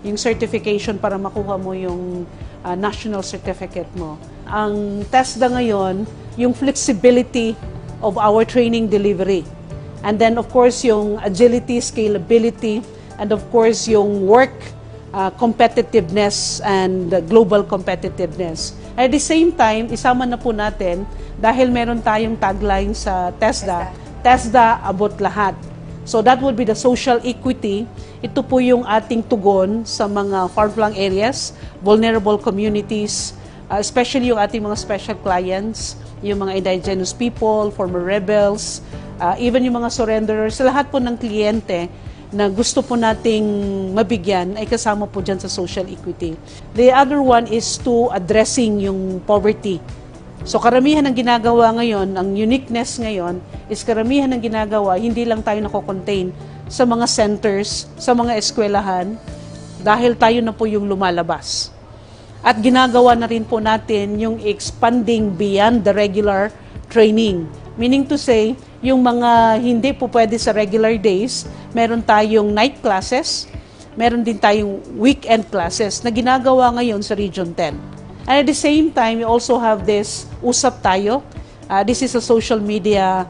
yung certification para makuha mo yung national certificate mo. Ang TESDA ngayon, yung flexibility of our training delivery. And then of course yung agility, scalability, and of course yung work competitiveness and global competitiveness. At the same time, isama na po natin dahil meron tayong tagline sa TESDA, TESDA abot lahat. So that would be the social equity. Ito po yung ating tugon sa mga far-flung areas, vulnerable communities, especially yung ating mga special clients, yung mga indigenous people, former rebels, even yung mga surrenderers, lahat po ng kliyente na gusto po nating mabigyan ay kasama po dyan sa social equity. The other one is to addressing yung poverty. So karamihan ng ginagawa ngayon, ang uniqueness ngayon is karamihan ng ginagawa, hindi lang tayo nako-contain sa mga centers, sa mga eskwelahan, dahil tayo na po yung lumalabas. At ginagawa na rin po natin yung expanding beyond the regular training. Meaning to say, yung mga hindi po pwede sa regular days, meron tayong night classes, meron din tayong weekend classes na ginagawa ngayon sa Region 10. And at the same time, we also have this Usap Tayo. This is a social media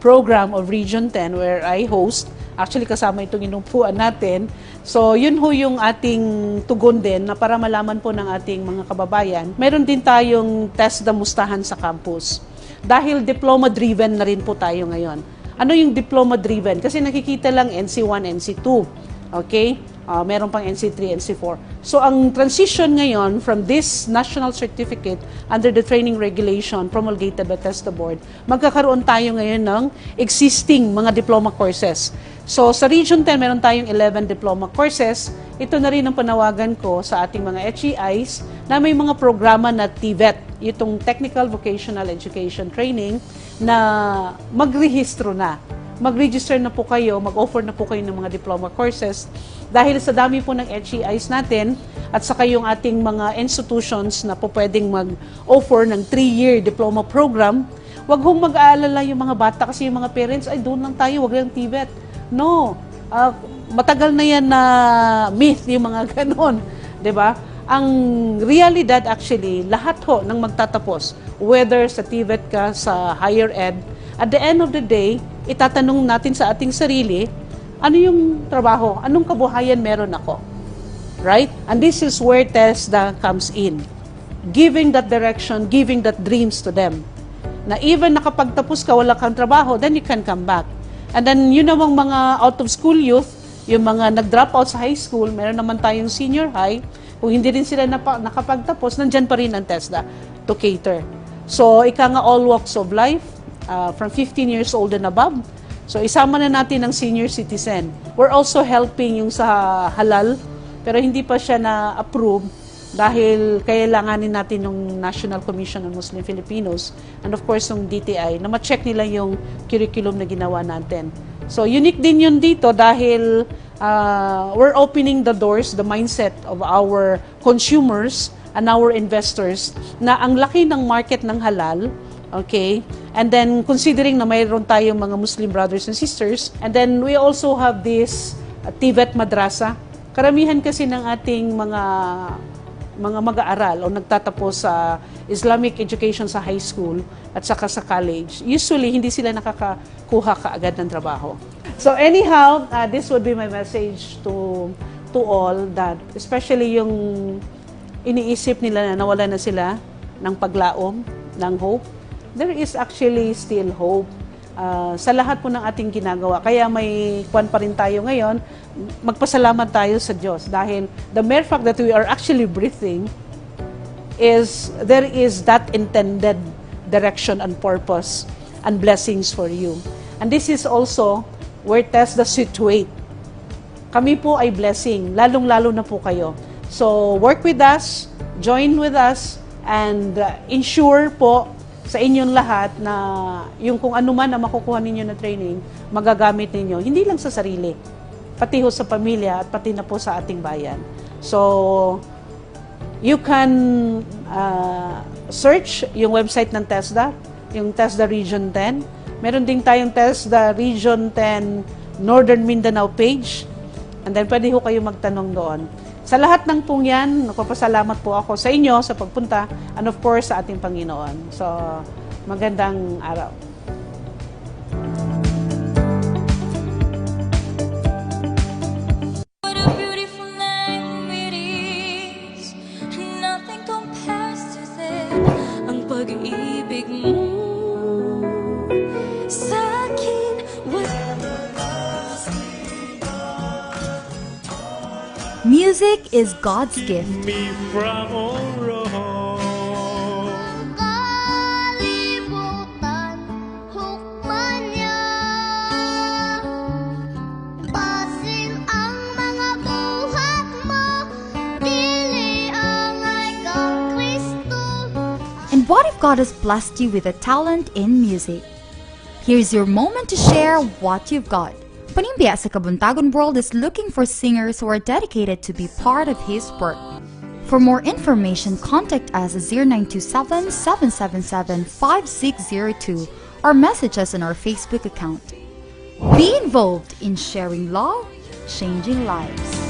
program of Region 10 where I host. Actually, kasama itong inupuan natin. So, yun ho yung ating tugon din na para malaman po ng ating mga kababayan. Meron din tayong TESDA Mustahan sa campus. Dahil diploma-driven na rin po tayo ngayon. Ano yung diploma-driven? Kasi nakikita lang NC1, NC2. Okay? Meron pang NC3, NC4. So, ang transition ngayon from this national certificate under the training regulation promulgated by TESDA Board, magkakaroon tayo ngayon ng existing mga diploma courses. So, sa Region 10, meron tayong 11 diploma courses. Ito na rin ang panawagan ko sa ating mga HEIs na may mga programa na TVET, itong Technical Vocational Education Training, na magrehistro na. Mag-register na po kayo, mag-offer na po kayo ng mga diploma courses. Dahil sa dami po ng HEIs natin at saka yung ating mga institutions na po pwedeng mag-offer ng 3-year diploma program, wag hong mag-aalala yung mga bata kasi yung mga parents, ay doon lang tayo, wag lang TVET. No, matagal na yan na myth yung mga ganon, 'di ba? Ang realidad actually, lahat ho ng magtatapos, whether sa TVET ka, sa higher ed, at the end of the day, itatanong natin sa ating sarili, ano yung trabaho? Anong kabuhayan meron ako? Right? And this is where TESDA comes in. Giving that direction, giving that dreams to them. Na even nakapagtapos ka, wala kang trabaho, then you can come back. And then yun namang mga out-of-school youth, yung mga nag-drop out sa high school, meron naman tayong senior high, kung hindi rin sila nakapagtapos, nandyan pa rin ang TESDA to cater. So, ika nga all walks of life, from 15 years old and above. So, isama na natin ang senior citizen. We're also helping yung sa halal, pero hindi pa siya na-approve dahil kailanganin natin yung National Commission on Muslim Filipinos and of course yung DTI na ma-check nila yung curriculum na ginawa natin. So, unique din yun dito dahil we're opening the doors, the mindset of our consumers and our investors na ang laki ng market ng halal. Okay? And then, considering na mayroon tayong mga Muslim brothers and sisters, and then we also have this TVET madrasa. Karamihan kasi ng ating mga mag-aaral o nagtatapos sa Islamic education sa high school at saka sa college, usually hindi sila nakakakuha kaagad ng trabaho. So anyhow, this would be my message to all that, especially yung iniisip nila na nawala na sila ng paglaom, ng hope. There is actually still hope sa lahat po ng ating ginagawa. Kaya may kwan pa rin tayo ngayon, magpasalamat tayo sa Diyos dahil the mere fact that we are actually breathing is there is that intended direction and purpose and blessings for you. And this is also where TESDA situate. Kami po ay blessing, lalong-lalo na po kayo. So work with us, join with us, and ensure po sa inyong lahat na yung kung ano man na makukuha ninyo na training, magagamit ninyo, hindi lang sa sarili, pati ho sa pamilya at pati na po sa ating bayan. So, you can search yung website ng TESDA, yung TESDA Region 10. Meron din tayong TESDA Region 10 Northern Mindanao page. And then, pwede ho kayo magtanong doon. Sa lahat ng pong yan, nagpapasalamat po ako sa inyo sa pagpunta and of course sa ating Panginoon. So, magandang araw. What a beautiful night it is. Music is God's gift. Me from kalibutan, hukman niya. Basin ang mga buhat mo, dili angay kang Kristo. And what if God has blessed you with a talent in music? Here's your moment to share what you've got. Panimbaya sa Kabuntagon World is looking for singers who are dedicated to be part of His work. For more information, contact us at 0927-777-5602 or message us on our Facebook account. Be involved in sharing love, changing lives.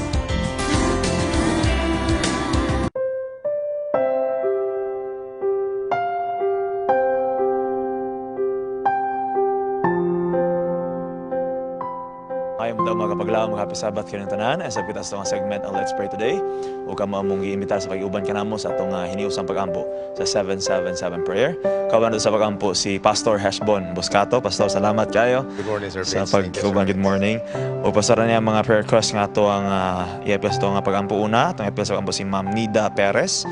Ayaw mo daw mga kapaglaong mga happy Sabbath kayo ng tanan. As kita sa itong segment ang Let's Pray Today. O ka mong i-imbitar sa pag-iuban ka namo sa itong hiniusang pag-ampo sa 777 Prayer. Kawan sa pag-ampo si Pastor Heshbon Buscato. Pastor, salamat kayo. Good morning, Sir sa Vince. pag-iuban. Good morning. O pastor niya mga prayer request nga ito ang i-epis ito nga pag-ampo una. Itong i-epis pag-ampo si Ma'am Nida Perez.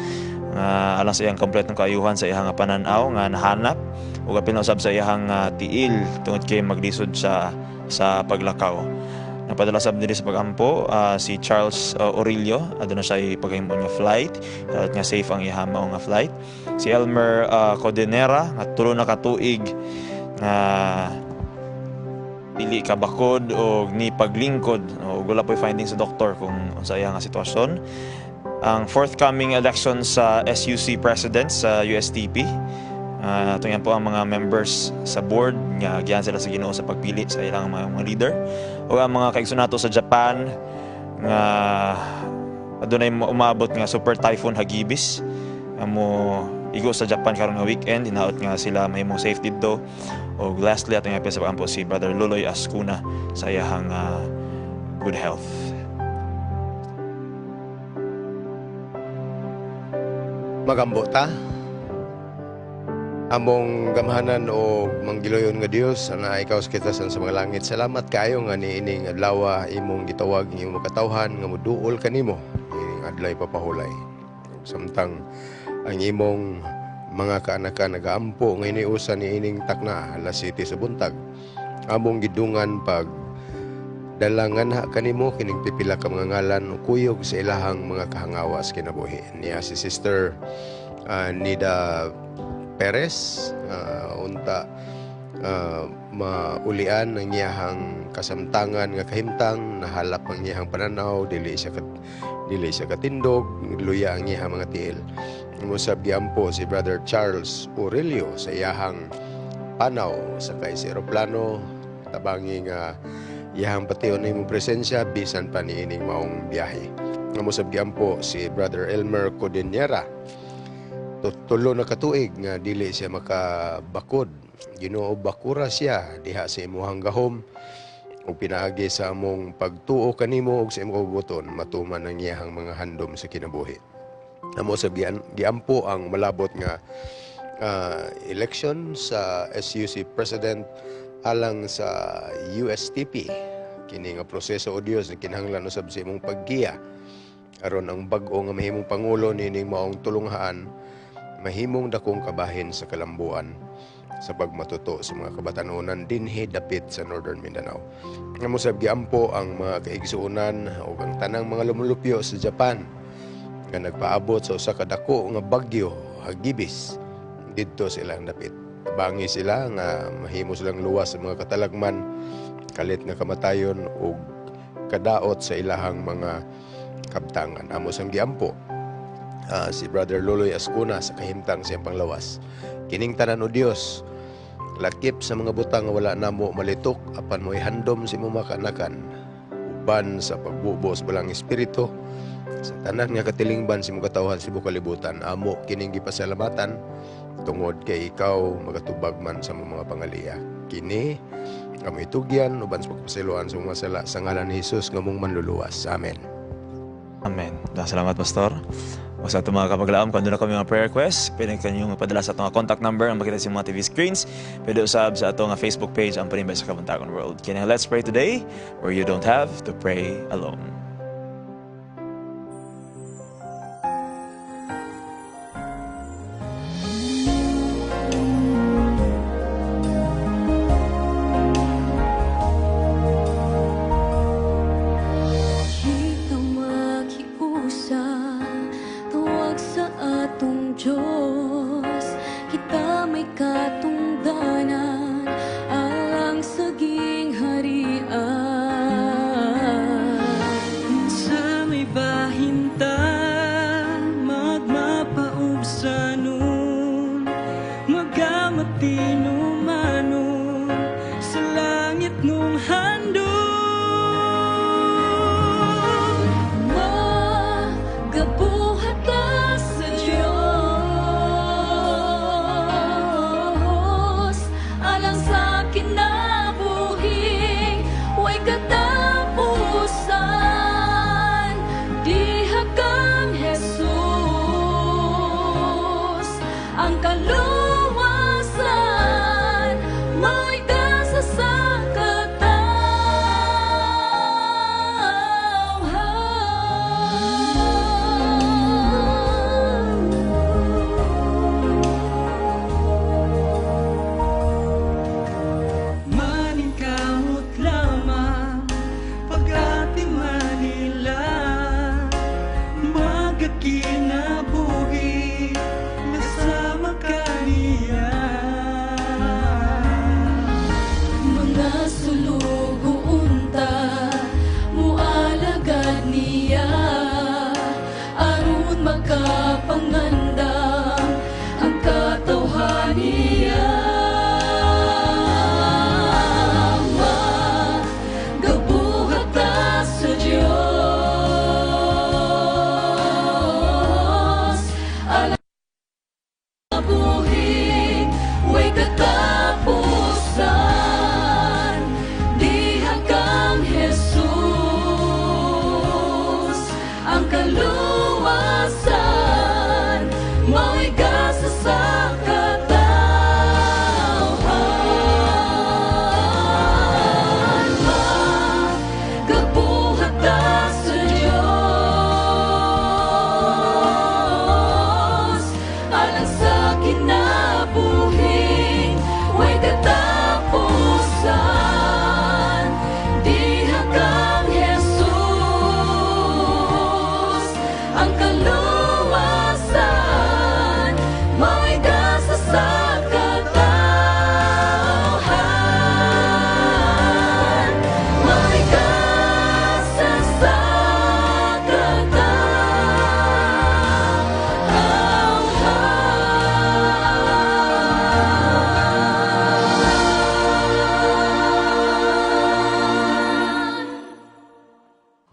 Alang sa iyang kompletong kaayuhan sa iyang pananaw nga nahanap. O kapil na usab sa iyang tiil tungod kay maglisod sa paglakaw. Napadala sab diri sa pag-ampo si Charles Aurelio, aduna siya ipagahimo nga flight, at nga safe ang ihama nga flight. Si Elmer Codenera nga tulo na katuig nga dili ka bakod o ni paglingkod o wala po'y finding sa doktor kung sa iya nga sitwasyon. Ang forthcoming election sa SUC president sa USTP. Ito yan po ang mga members sa board nga giyan sila sa Ginoo sa pagpili sa ilang mga leader. O ang mga kaigsunato sa Japan nga adunay umabot nga super typhoon Hagibis mo igo sa Japan karon nga weekend, hinaot nga sila mahimong safe dito. O lastly atong episode sa pag-ampo si Brother Luloy Ascuna sa iyang good health. Magambo ta. Among gamhanan o manggiloyon nga Dios na ikaw sa kita sa mga langit. Salamat kayo nga niining adlaw imong gitawag ng imong katawhan nga moduol kanimo ining adlaw papahulay. Samtang ang imong mga kaanakan nagaampo nga iniusa ni ining Takna alas 7 sa buntag. Among gidungan pag dalangan ha kanimo kining pipila ka mga ngalan o kuyog sa ilahang mga kahangawas kinabuhi. Niya si Sister Nida Perez, unta maulian ang iyahang kasamtangan nga kahimtang, nahalap ang iyahang pananaw, dili siya katindog, luya ang iyahang mga tiil. Musab giampo si Brother Charles Aurelio sa iyahang panaw sakay sa eroplano, tabangi nga iyahang pation na imong presensya bisan pa niining maong biyahe. Musab giampo si Brother Elmer Codenera, tulo na katuig nga dili siya makabakod. Ginoo bakura siya diha sa imuhang gahom ug pinaagi sa among pagtuo kanimo ug sa imong kabubuton matuman ang iyahang mga handom sa kinabuhi. Amo sa giampo ang malabot nga election sa SUC president alang sa USTP. Kini nga proseso o Dios na kinahanglan usab sa imong paggiya aron ang bag-o nga mahimong pangulo nining maong tulunghaan mahimong dakong kabahin sa kalambuan sa pagmatuto sa mga kabatanunan dinhi dapit sa Northern Mindanao. Nga musab giampo ang mga kaigsuunan o ang tanang mga lumulupyo sa Japan nga nagpaabot sa usa ka dako nga bagyo Hagibis didto sa ilang dapit. Bangi sila nga mahimo silang luwas sa mga katalagman, kalit nga kamatayon o kadaot sa ilahang mga kabtangan. Amos ang giampo si Brother Luloy Ascuna sa kahimtang siyang panglawas. Kining tanan o Dios, lakip sa mga butang nga wala namo malitok apan mo'y handom si imong makanakan uban sa pagbubos balang espiritu sa tanan nga katilingban si imong katawhan sa ibong kalibutan. Amo kining gipasalamatan tungod kay ikaw magatubag man sa mga pangaliya. Kini kamo itugyan uban sa pagpasiluan sa mga sala sa ngalan ni Hesus nga mong manluluwas. Amen. Amen. Salamat, Pastor. O sa itong mga kapaglaom, kung doon na kami mga prayer requests, pwede kanyong padala sa itong contact number ang makita sa mga TV screens. Pwede usab sa itong Facebook page ang Panimbaya sa Kabuntagon World. Kaya let's pray today where you don't have to pray alone.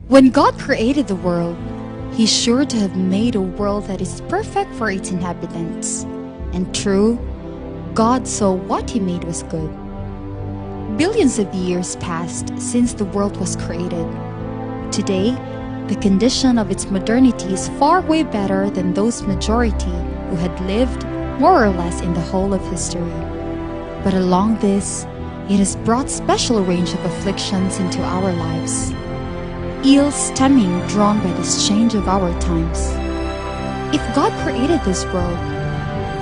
When God created the world, He's sure to have made a world that is perfect for its inhabitants. And true, God saw what He made was good. Billions of years passed since the world was created. Today, the condition of its modernity is far way better than those majority who had lived more or less in the whole of history. But along this, it has brought special range of afflictions into our lives. Ills stemming drawn by this change of our times. If God created this world,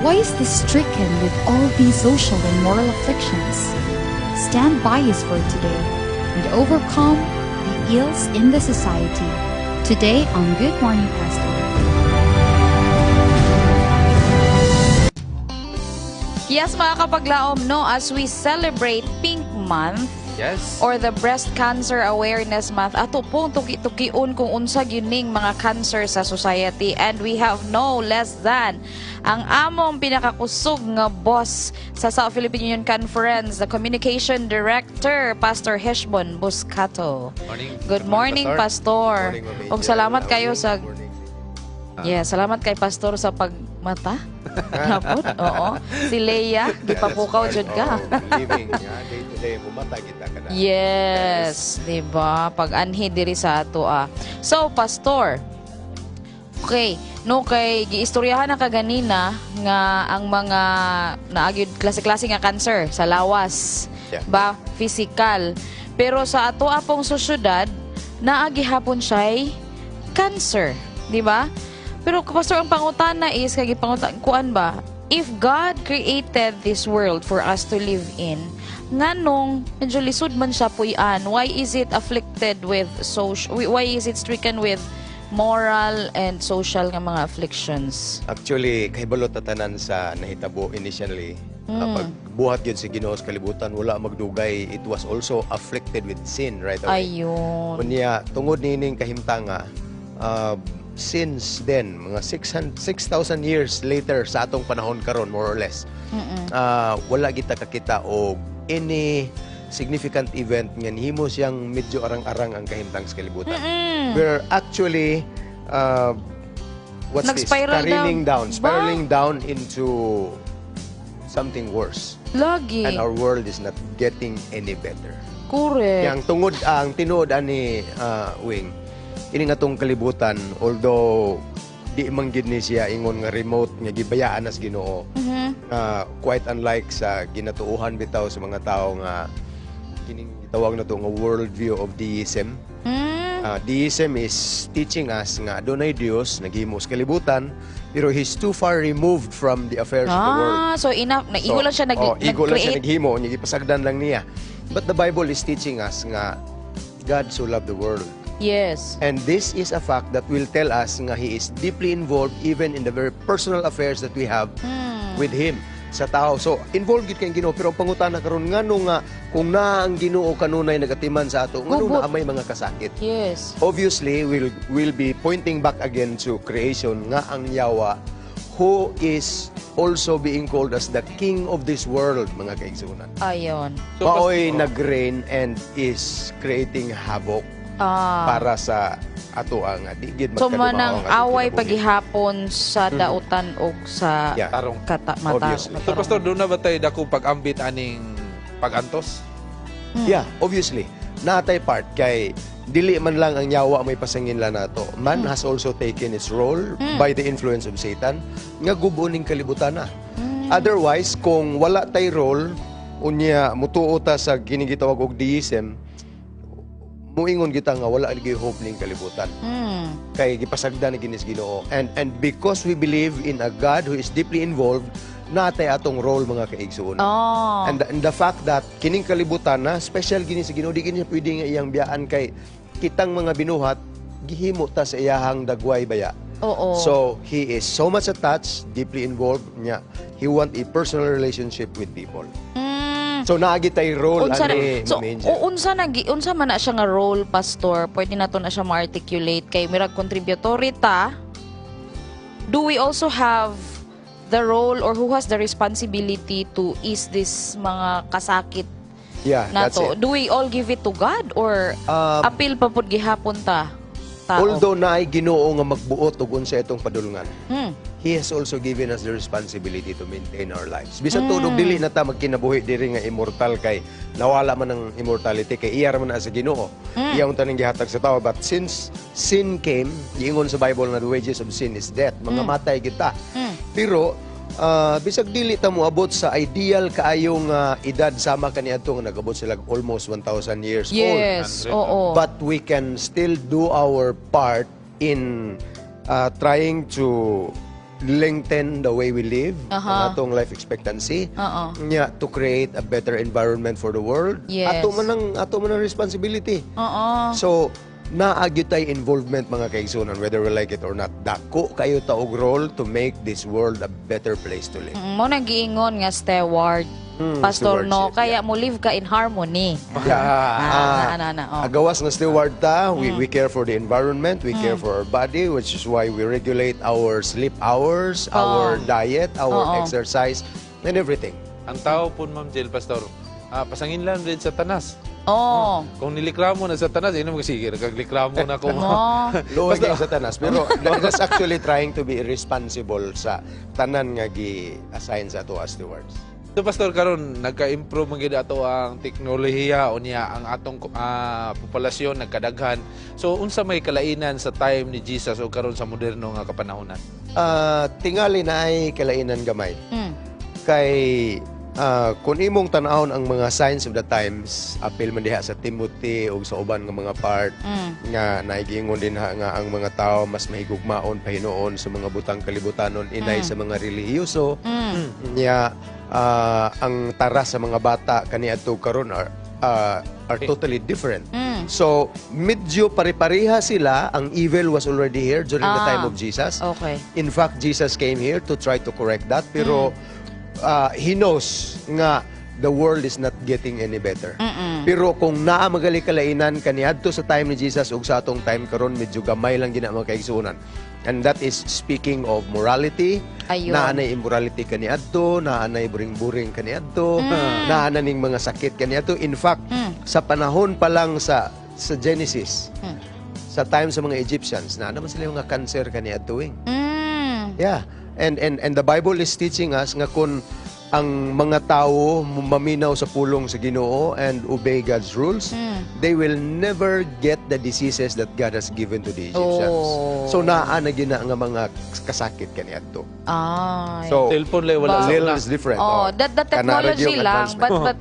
why is this stricken with all these social and moral afflictions? Stand by His word today and overcome the ills in the society. Today on Good Morning Pastor. Yes, mga kapaglaom, no, as we celebrate Pink Month, yes, or the Breast Cancer Awareness Month, ato pong tuki-tukiun kung unsa gining mga cancer sa society, and we have no less than ang among pinakakusog nga boss sa South Philippine Union Conference, the Communication Director, Pastor Heshbon Buscato. Morning. Good morning, Pastor. Ug salamat kayo sa salamat kay Pastor sa pagmata. Hapon? Oo. Si Leia, gipapukaw jud ka. Living, day-to-day, bumata kita ka na. Yes, diba? Pag-anhi diri sa ato So, Pastor, okay, no kay giistoryahan na kaganina nga ang mga naagyud klase-klase nga cancer sa lawas, ba physical. Pero sa ato apong sosyudad, naagi hapon siya'y cancer, di ba? Pero Pastor, ang pangutana is kay kuan ba? If God created this world for us to live in, nganong medyo lisod man siya puy-an, why is it afflicted with why is it stricken with moral and social nga mga afflictions? Actually, kahibalot na tanan sa nahitabo initially. Pagbuhat yun sa Ginoo sa kalibutan, wala magdugay, it was also afflicted with sin right away. Ayun. Kunya, tungod nining kahimtanga, since then, mga 6,000 years later sa atong panahon karon, more or less, wala kita kakita o any significant event nga nihimo siyang medyo arang-arang ang kahimtang sa kalibutan. We're actually spiraling down into something worse. Lagi. And our world is not getting any better. Correct. Yang tungod ang tinuod ani Wing, ini nga tong kalibutan, although di man gid ni siya ingon nga remote nga gibayaan as Ginoo, quite unlike sa ginatuuhan bitaw sa mga tao nga kining gitawag na to nga world view of deism. Deism is teaching us nga adunay Dios naghimo sa kalibutan, pero He's too far removed from the affairs of the world. So enough, nag-igo lang siya igo lang siya nag-create. naghimo, nya gipasagdan lang niya. But the Bible is teaching us nga God so loved the world. Yes. And this is a fact that will tell us nga He is deeply involved even in the very personal affairs that we have with Him sa tao. So, involved gid kay Ginoo, pero ang pangutana karon ngano nga kung naa ang Ginoo kanunay nagatiman sa ato, ngano na may mga kasakit. Yes. Obviously, we'll be pointing back again to creation nga ang Yawa, who is also being called as the King of this world, mga kaigsunan. Ayon. Maoy nag-reign and is creating havoc para sa ato ang digid So manang away paghihapon sa dautan o sa mata. So Pastor, doon na ba tayo dako pag-ambit aning pag-antos? Yeah, obviously. Natay part kay dili man lang ang Yawa may pasangin lang nato. Man has also taken its role by the influence of Satan nga gubo ning kalibutan na. Otherwise, kung wala tay role unya mutuo ta sa ginigitawag og deism, muingon kita nga wala lagi hope ning kalibutan. Kay gipasagdan ni Ginis Ginoo. And because we believe in a God who is deeply involved, natay atong role mga kaigsuon. And the fact that kining kalibutan na special gini sa Ginoo, di kini pwede nga iyang biyaan kay kitang mga binuhat gihimo ta sa iyahang dagway baya. So He is so much attached, deeply involved niya. He want a personal relationship with people. So naagi tay role ani unsa man na siya nga role, Pastor? Pwede nato na siya ma-articulate kay mirag contributory ta. Do we also have the role or who has the responsibility to ease this mga kasakit Yeah, that's nato. it. Do we all give it to God or apil pa pud gihapon ta? Tao? Although naay Ginoo nga magbuot og unsa itong padulungan, Hmm. He has also given us the responsibility to maintain our lives. Bisan tudog dili na ta magkinabuhi diri nga immortal kay nawala man ang immortality kay iyar man na sa Ginoo. Iya unta ning gihatag sa tao, but since sin came, giingon sa Bible nga the wages of sin is death. Mga matay kita. Pero bisag dili ta moabot sa ideal kaayong edad sama kaniadto nga nagabot sila almost 1,000 years Yes, old. oo. But we can still do our part in trying to lengthen the way we live, ang atong life expectancy, nya to create a better environment for the world. Yes. Ato man ang responsibility. So naagyo tay involvement mga kaigsunan, whether we like it or not. Dako kayo ta og role to make this world a better place to live. Mo nang giingon nga steward. Pastor no, kaya mo live ka in harmony. Agawas nga steward ta, we care for the environment, we care for our body, which is why we regulate our sleep hours, our diet, our exercise, and everything. Ang tao po, Ma'am Jill, Pastor, pasangin lang rin sa tanas. Kung nilikramo na sa tanas, yun mo sige, kaglikramo na kung... Luwag kayo sa tanas. Pero that's actually trying to be responsible sa tanan nga gi-assign sa ato as stewards. So, Pastor, karon nagka-improve man gid ato ang teknolohiya o niya ang atong populasyon nagkadaghan. So, unsa may kalainan sa time ni Jesus o karon sa moderno nga kapanahonan? Tingali na ay kalainan gamay. Kay kung imong tan-awon ang mga signs of the times, apil man diha sa Timothy o sa uban nga mga part nga naigiingon din nga ang mga tao mas mahigugmaon pahinuon sa mga butang kalibutanon inay sa mga relihiyoso. Nya ang tara sa mga bata kaniadto karon are totally different. So, medyo pare-pareha sila. Ang evil was already here during the time of Jesus. Okay. In fact, Jesus came here to try to correct that. Pero He knows nga the world is not getting any better. Pero kung naa magali kalainan kaniadto sa time ni Jesus ug sa atong time karon, medyo gamay lang gina mga kaigsunan. And that is speaking of morality. Naa nay immorality kaniadto, naa nay buring-buring kaniadto, naa na ning mga sakit kaniadto. In fact, sa panahon pa lang sa Genesis, sa time sa mga Egyptians, naa naman sila mga cancer kaniadto. Yeah. And the Bible is teaching us nga kung ang mga tao maminaw sa pulong sa Ginoo and obey God's rules, they will never get the diseases that God has given to the Egyptians. So naa na gina nga mga kasakit kaniadto. So cellphone wala is different. That technology lang,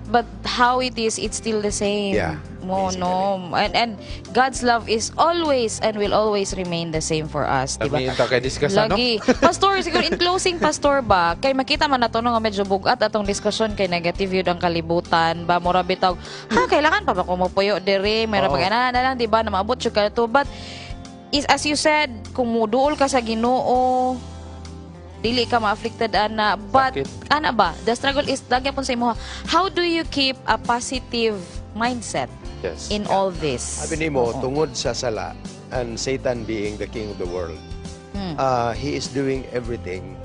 but how it is, it's still the same. Yeah. No. And God's love is always and will always remain the same for us, diba? Lagi. Pastor, siguro in closing, Pastor ba, kay makita man nato nga medyo bugat atong diskusyon kay negative yun ang kalibutan ba, mura bitaw, kailangan pa ba ko mapuyo diri, mayroon pag-ana na lang, diba, na maabot siya ka to. But, as you said, kung muduol ka sa Ginoo, dili ka ma-afflicted ana, but ana ba, the struggle is lagi pon sa imo, how do you keep a positive mindset in all this? Sabi nimo, tungod sa sala and Satan being the king of the world, he is doing everything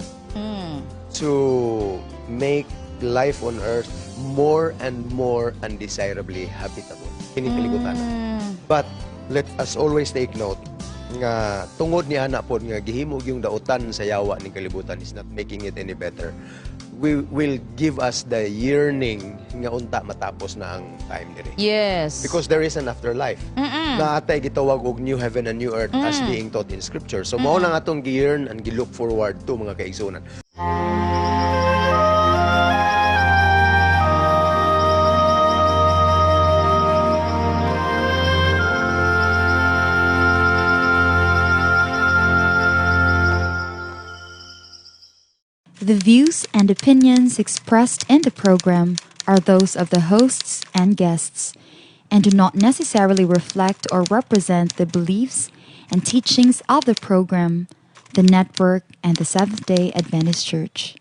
to make life on earth more and more undesirably habitable. Kinikilikutan. But let us always take note nga tungod ni ana pod nga gihimo yung dautan sa yawa ning kalibutan is not making it any better. Will give us the yearning nga unta matapos na ang time diri. Yes. Because there is an afterlife. Na atay gitawag og new heaven and new earth as being taught in scripture. So mao lang atong gi-yearn and gi-look forward to mga kaigsunan. The views and opinions expressed in the program are those of the hosts and guests and do not necessarily reflect or represent the beliefs and teachings of the program, the network, and the Seventh-day Adventist Church.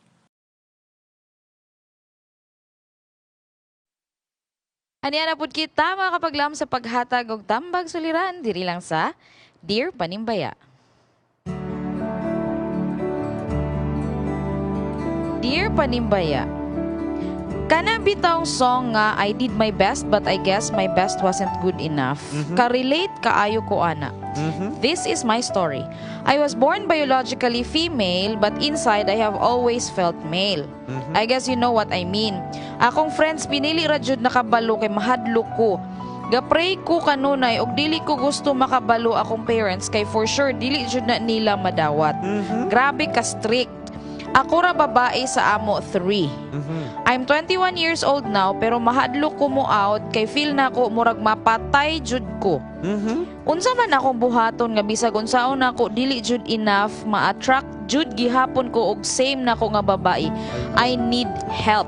Aniya na pud kita mga kapaglam sa paghatag og tambag suliran diri lang sa Dear Panimbaya. Dear Panimbaya, Kana bitawng song nga I did my best but I guess my best wasn't good enough. Ka-relate kaayo ko ana. This is my story. I was born biologically female but inside I have always felt male. I guess you know what I mean. Akong friends pinili ra jud nakabalo kay mahadlo ko. Gapray ko kanunay og dili ko gusto makabalo akong parents kay for sure dili jud na nila madawat. Grabe ka strict. Ako ra babae sa amo 3. I'm 21 years old now pero mahadlok ko mo out kay feel na ko murag mapatay jud ko. Unsa man akong buhaton nga bisag unsaon nako dili jud enough ma-attract jud gihapon ko og same na ko nga babae. I need help.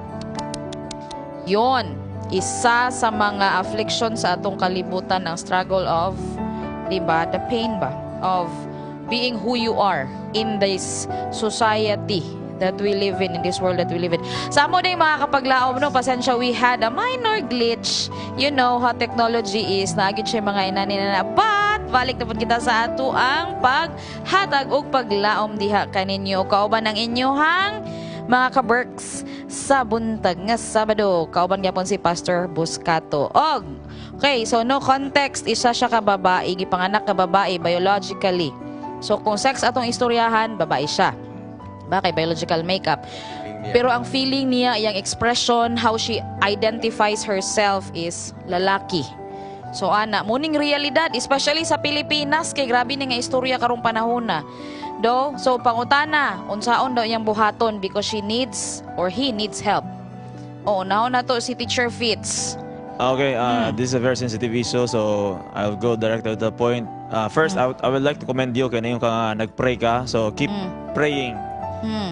Yon, isa sa mga affliction sa atong kalibutan ang struggle of, diba, the pain ba of being who you are in this society that we live in this world that we live in. Sa mo din mga kapaglaom, no, pasensya, we had a minor glitch. You know how technology is. Naagit siya mga inanina na, but balik na po kita sa ato ang paghatag o paglaom diha kaninyo. Kauban ng inyohang mga ka-Berks sa buntag nga Sabado. Kauban gyapon si Pastor Buscato. Okay, so no context, isa siya ka babae, gipanganak ka babae biologically. So kung sex atong istoryahan, babae siya. Bakit? Biological makeup. Pero ang feeling niya, yung expression, how she identifies herself is lalaki. So ana, muning realidad, especially sa Pilipinas, kay grabe ni nga istorya karong panahon na. So Pangutana, unsaon daw iyang buhaton because she needs or he needs help. Naon na to si Teacher Fitz. Okay, this is a very sensitive issue, so I'll go direct to the point. First, I would like to commend you kaya yung nag-pray ka. So keep praying.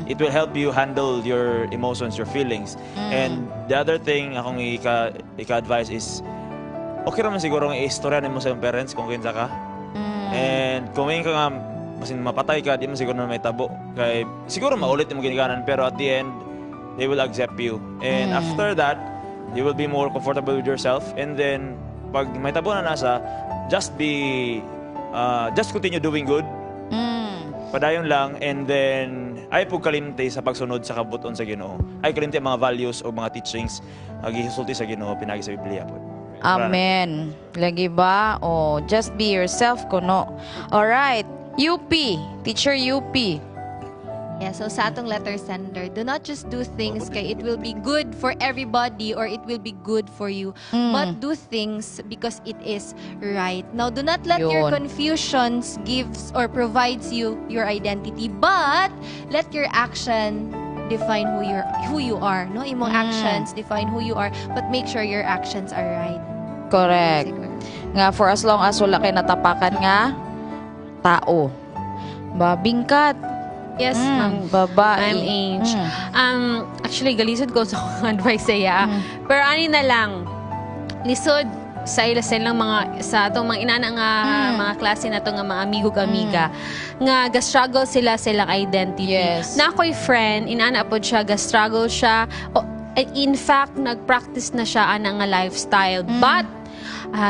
It will help you handle your emotions, your feelings. And the other thing akong ika-advise is, okay naman siguro ang istorya mo sa iyong parents kung kinsa ka. And kung may ka nga, masin mapatay ka, di mo siguro na may tabo. Kaya siguro maulit yung ginaganan, pero at the end, they will accept you. And after that, you will be more comfortable with yourself. And then, pag may tabo na nasa, just continue doing good. Padayon lang, and then ay po kalimte sa pagsunod sa kabuton sa Ginoo. Ay kalimte mga values o mga teachings gisulti sa Ginoo pinagi sa Biblia po. Amen. Lagi ba? Just be yourself kuno. All right. UP, Teacher UP. Yeah, so sa atong letter sender, do not just do things kay it will be good for everybody or it will be good for you, but do things because it is right. Now, do not let your confusions gives or provides you your identity, but let your action define who you are. No, imong actions define who you are, but make sure your actions are right. Correct. Nga for as long as wala kay natapakan nga tao. Bingkat. Yes, ma'am. Babae. Ma'am Age. Actually, galisod ko sa advice saya. Pero ani na lang, lisod sa lang mga sa atong mga inana nga mga klase na to nga mga amigo-amiga nga ga-struggle sila silang identity. Yes. Na ako'y friend, inana po siya, ga-struggle siya. In fact, nag-practice na siya ana nga lifestyle. But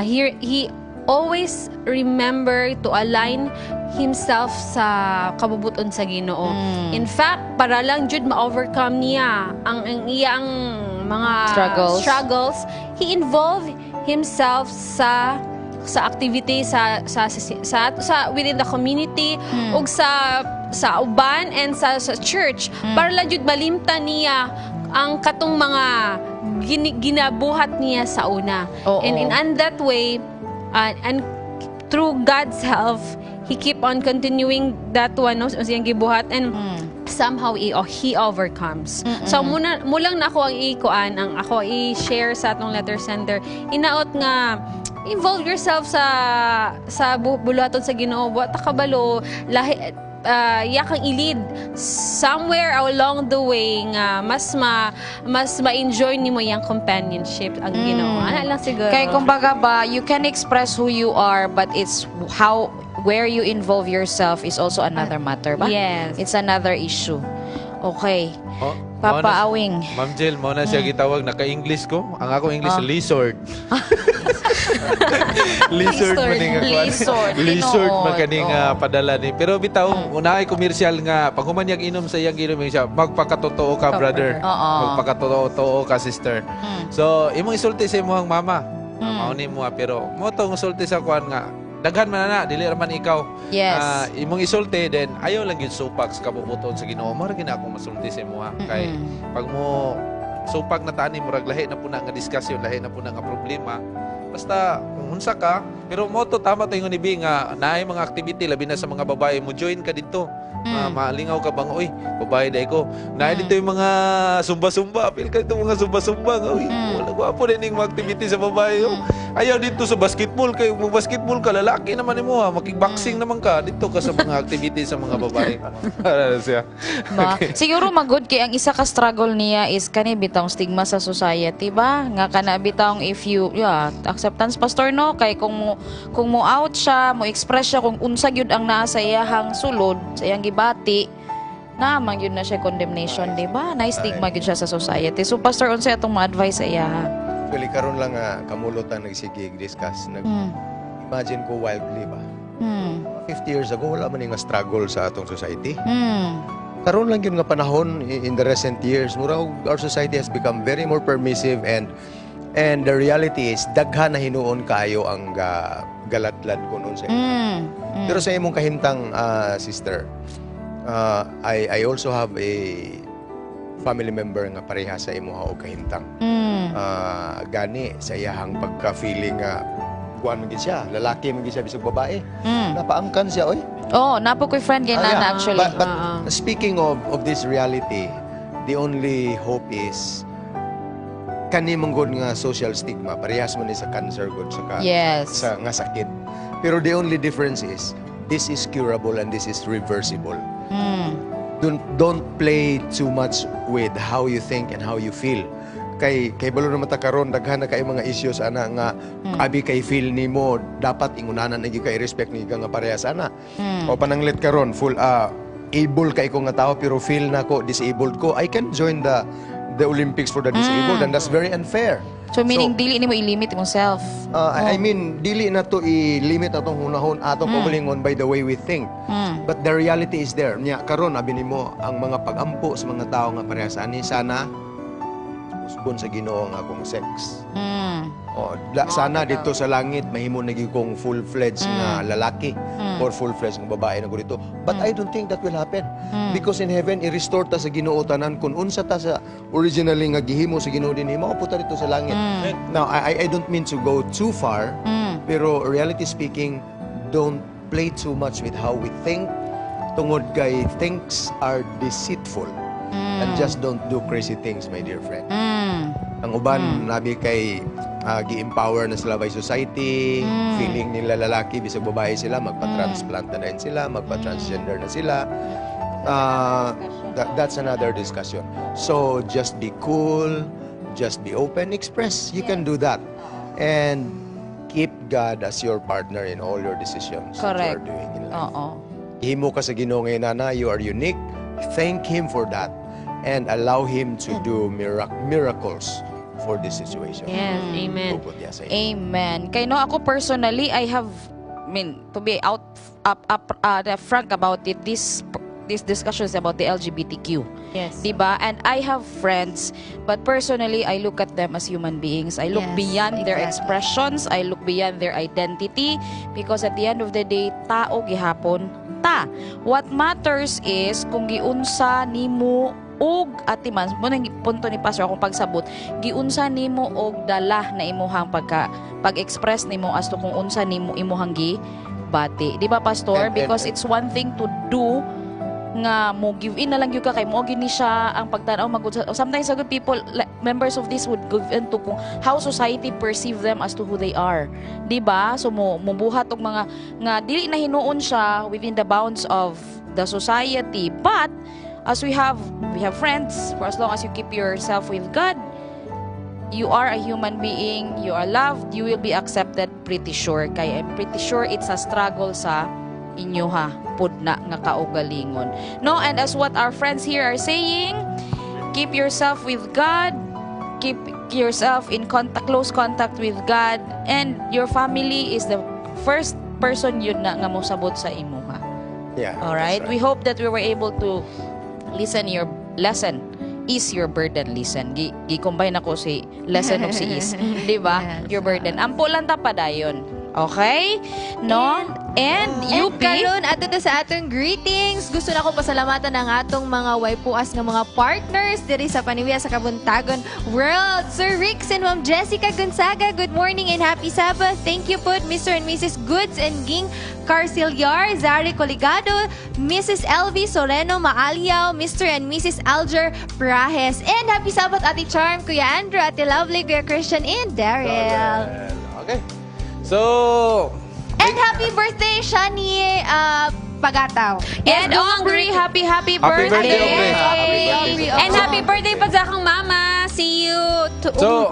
he always remember to align himself sa kabubuton sa Ginoo. In fact, para lang jud ma-overcome niya ang iyang mga struggles, he involved himself sa activity sa within the community ug sa uban and sa church para lang jud malimtan niya ang katong mga ginabuhat niya sa una. And in that way, and through God's help, he keep on continuing that one, no, siyang gibuhat, and somehow he overcomes. So mulang na ako ang ako i-share sa atong letter sender. Inaot nga involve yourself sa buluhaton sa Ginoo. Wa ta kabalo lahi yakang ilid somewhere along the way nga mas ma-enjoy nimo yang companionship ang Ginoo. Ana lang siguro. Kay kumbaga ba, you can express who you are, but it's where you involve yourself is also another matter ba? Yes. It's another issue. Okay. Papa Awing. Ma'am Jill, mo na siya gitawag, naka-English ko. Ang ako English, Oh. lizard. Lizard man nga Lizard. Lizard Tinuod. man kaning padala ni. Pero bitaw, unahay komersyal nga pag human yang inom sa iyang inom siya, magpakatotoo ka, brother. Oo. Magpakatotoo ka, sister. So, imong isulti sa imong mama. Mauni mo pero mo tong isulti sa kuan nga daghan man na dili raman ikaw. Yes. Imong isulti then ayaw lang gyud supak sa kabubuton sa Ginoo. Mao gina akong masulti sa imo kay pag mo supak na tani murag lahi na puna nga diskusyon, lahi na puna nga problema. Basta unsa ka, pero mo to tama to ingon ni Bing nga naay mga activity labi na sa mga babae mo join ka dito. Malingaw ka bang oy, babae dai ko. Naay dito yung mga sumba-sumba, apil ka dito mga sumba-sumba. Oy, wala gwapo din yung mga activity sa babae. Ayaw dito sa basketball kay mo basketball ka lalaki naman nimo ha, makikboxing naman ka dito ka sa mga activity sa mga babae. Para siya. Ba? Siguro magud kay ang isa ka struggle niya is kani bitong stigma sa society ba nga kana bitong if you acceptance pastor no kay kung mo out siya mo express siya kung unsa gyud ang naa sa iyahang sulod sa iyang gibati na man gyud na siya condemnation di ba na stigma gyud siya sa society. So pastor unsa atong ma-advise sa iya? Actually, karon lang kamulutan nagsigig discuss. Imagine ko wildly ba? 50 years ago, wala man nga struggle sa atong society. Karon lang yun nga panahon in the recent years, our society has become very more permissive and the reality is, daghan na hinuon kayo ang galadlad ko noon sa imo. Pero sa imong kahintang, sister, I also have a family member nga pareha sa imo o kahintang. Gani sa iyahang pagka-feeling nga kuan man gid siya, lalaki man gid siya bisag babae. Napaangkan siya oy. Oh, napo ko'y friend kay Nana actually. But speaking of this reality, the only hope is kani manggod nga social stigma parehas man ni sa cancer gud sa sa nga sakit. Pero the only difference is this is curable and this is reversible. Don't play too much with how you think and how you feel. Kay balo naman ta karon daghan na kay mga issues ana nga abi kay feel nimo dapat ingunanan na gyud kay respect ni nga parehas ana. O pananglit karon full able kay ko nga tao pero feel na ko disabled ko, I can join the Olympics for the disabled and that's very unfair. So meaning dili nimo i-limit imong I mean dili na to i-limit atong hunahon atong kaugalingon by the way we think. But the reality is there. Nya karon abi nimo ang mga pag-ampo sa mga tao nga parehas ani sana usbon sa Ginoo nga akong sex. Sana dito sa langit mahimo na gyud kong full-fledged nga lalaki or full-fledged nga babae na ko dito. But I don't think that will happen. Because in heaven i-restore ta sa Ginoo tanan kun unsa ta sa originally nga gihimo sa Ginoo dinhi mao puta dito sa langit. Now I don't mean to go too far, pero reality speaking, don't play too much with how we think. Tungod kay things are deceitful. And just don't do crazy things, my dear friend. Ang uban, nabi kay gi-empower na sila by society, feeling nila lalaki, bisag babae sila, magpa-transplant na rin sila, magpa-transgender na sila. That's another discussion. So, just be cool, just be open, express. You can do that. And keep God as your partner in all your decisions that you are doing in life. Ihimo ka sa Ginoo ngayon, Nana, you are unique. Thank Him for that. And allow Him to do miracles for this situation. Yes, amen. Amen. Kay no ako personally, to be frank about it, this discussions about the LGBTQ. Yes. Diba? And I have friends, but personally, I look at them as human beings. I look beyond their expressions. I look beyond their identity. Because at the end of the day, tao gihapon ta. What matters is kung giunsa nimo og atiman mo nang punto ni pastor akong pagsabot giunsa nimo og dala na imuhang pag-express nimo as to kung unsa nimo imuhang gibati, di ba pastor? Because it's one thing to do nga mo give in na lang gyud ka kay mo gini siya ang pagtanaw magud. Sometimes a good people members of this would give into kung how society perceive them as to who they are, di ba? So mo buhat og mga nga dili na hinuon siya within the bounds of the society, but as we have friends, for as long as you keep yourself with God, you are a human being, you are loved, you will be accepted, pretty sure. Kaya I'm pretty sure it's a struggle sa inyo pudna nga kaugalingon. No, and as what our friends here are saying, keep yourself with God, keep yourself in close contact with God, and your family is the first person yun na nga mosabot sa imuha. Yeah. All right? We hope that we were able to listen your lesson. Is your burden listen. Gi-combine ako si lesson of si is. Di ba? Yes. Your burden. Ampo lang ta pa dayon. Okay? No? And UP. Karon ato na sa atong greetings. Gusto na ko pasalamatan ang atong mga waipuas nga mga partners diri sa Panimbaya sa Kabuntagon World. Sir Rix and Ma'am Jessica Gonzaga, good morning and happy Sabbath. Thank you po, Mr. and Mrs. Goods and Ging Carciliar, Zari Coligado, Mrs. Elvie Soleno Maaliao, Mr. and Mrs. Alger Prahes. And happy Sabbath, Ate Charm, Kuya Andrew, Ate Lovely, Kuya Christian, and Daryl. Okay. So, and happy birthday, Shani Pagataw. And Aubrey, happy Happy birthday. birthday, Aubrey. And happy birthday pa sa akong mama. See you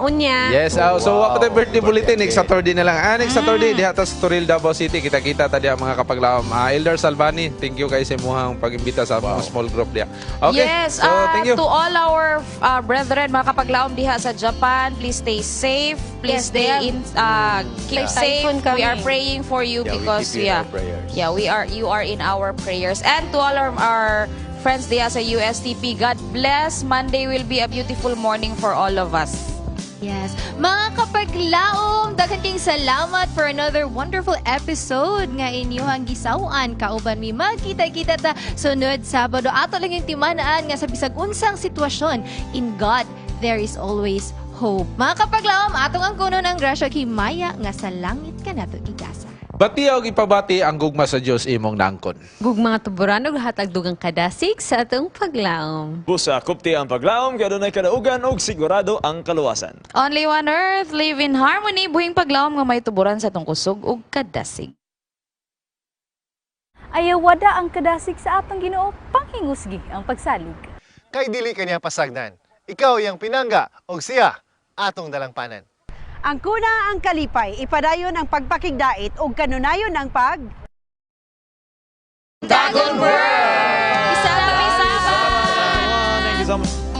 unya. Yes, so ako tayo birthday bulletin next Saturday na lang. Next Saturday diha ta sa Toril, Davao City. Kita-kita ta diha mga kapaglaom. Elder Salvani, thank you kay sa imuhang pag-imbita sa mga small group diha. Okay. Yes, so thank you. to all our brethren, mga kapaglaom diha sa Japan, please stay safe. Please Yes, they stay in keep safe. typhoon We kami. are praying for you Yeah, we because keep you in our prayers. you are in our prayers. And to all our friends diha sa USTP, God bless. Monday will be a beautiful morning for all of us. Yes. Mga kapaglaom, daghang ting salamat for another wonderful episode nga inyong gisawan. Kauban mi magkita-kita ta sunod Sabado. Ato lang yung timanaan nga sa bisag unsang sitwasyon. In God, there is always hope. Mga kapaglaom, atong ang kuno ng grasya himaya nga sa langit ka nato igasa. Bati og ipabati ang gugma sa Dios imong naangkon. Gug mga tuburan ug hatag dugang kadasig sa atong paglaom. Busa kupti ang paglaom kay adunay kadaugan ug sigurado ang kaluwasan. Only one earth, live in harmony, buhing paglaom nga may tuburan sa atong kusog ug kadasig. Ayaw wada ang kadasig sa atong Ginoo, panghingusgi ang pagsalig. Kay dili kaniya pasagdan. Ikaw yang pinangga og siya atong dalangpanan. Ang kuna ang kalipay, ipadayon ang pagpakigdait o kanunayon ang pag... Dagon World! Thank you so much.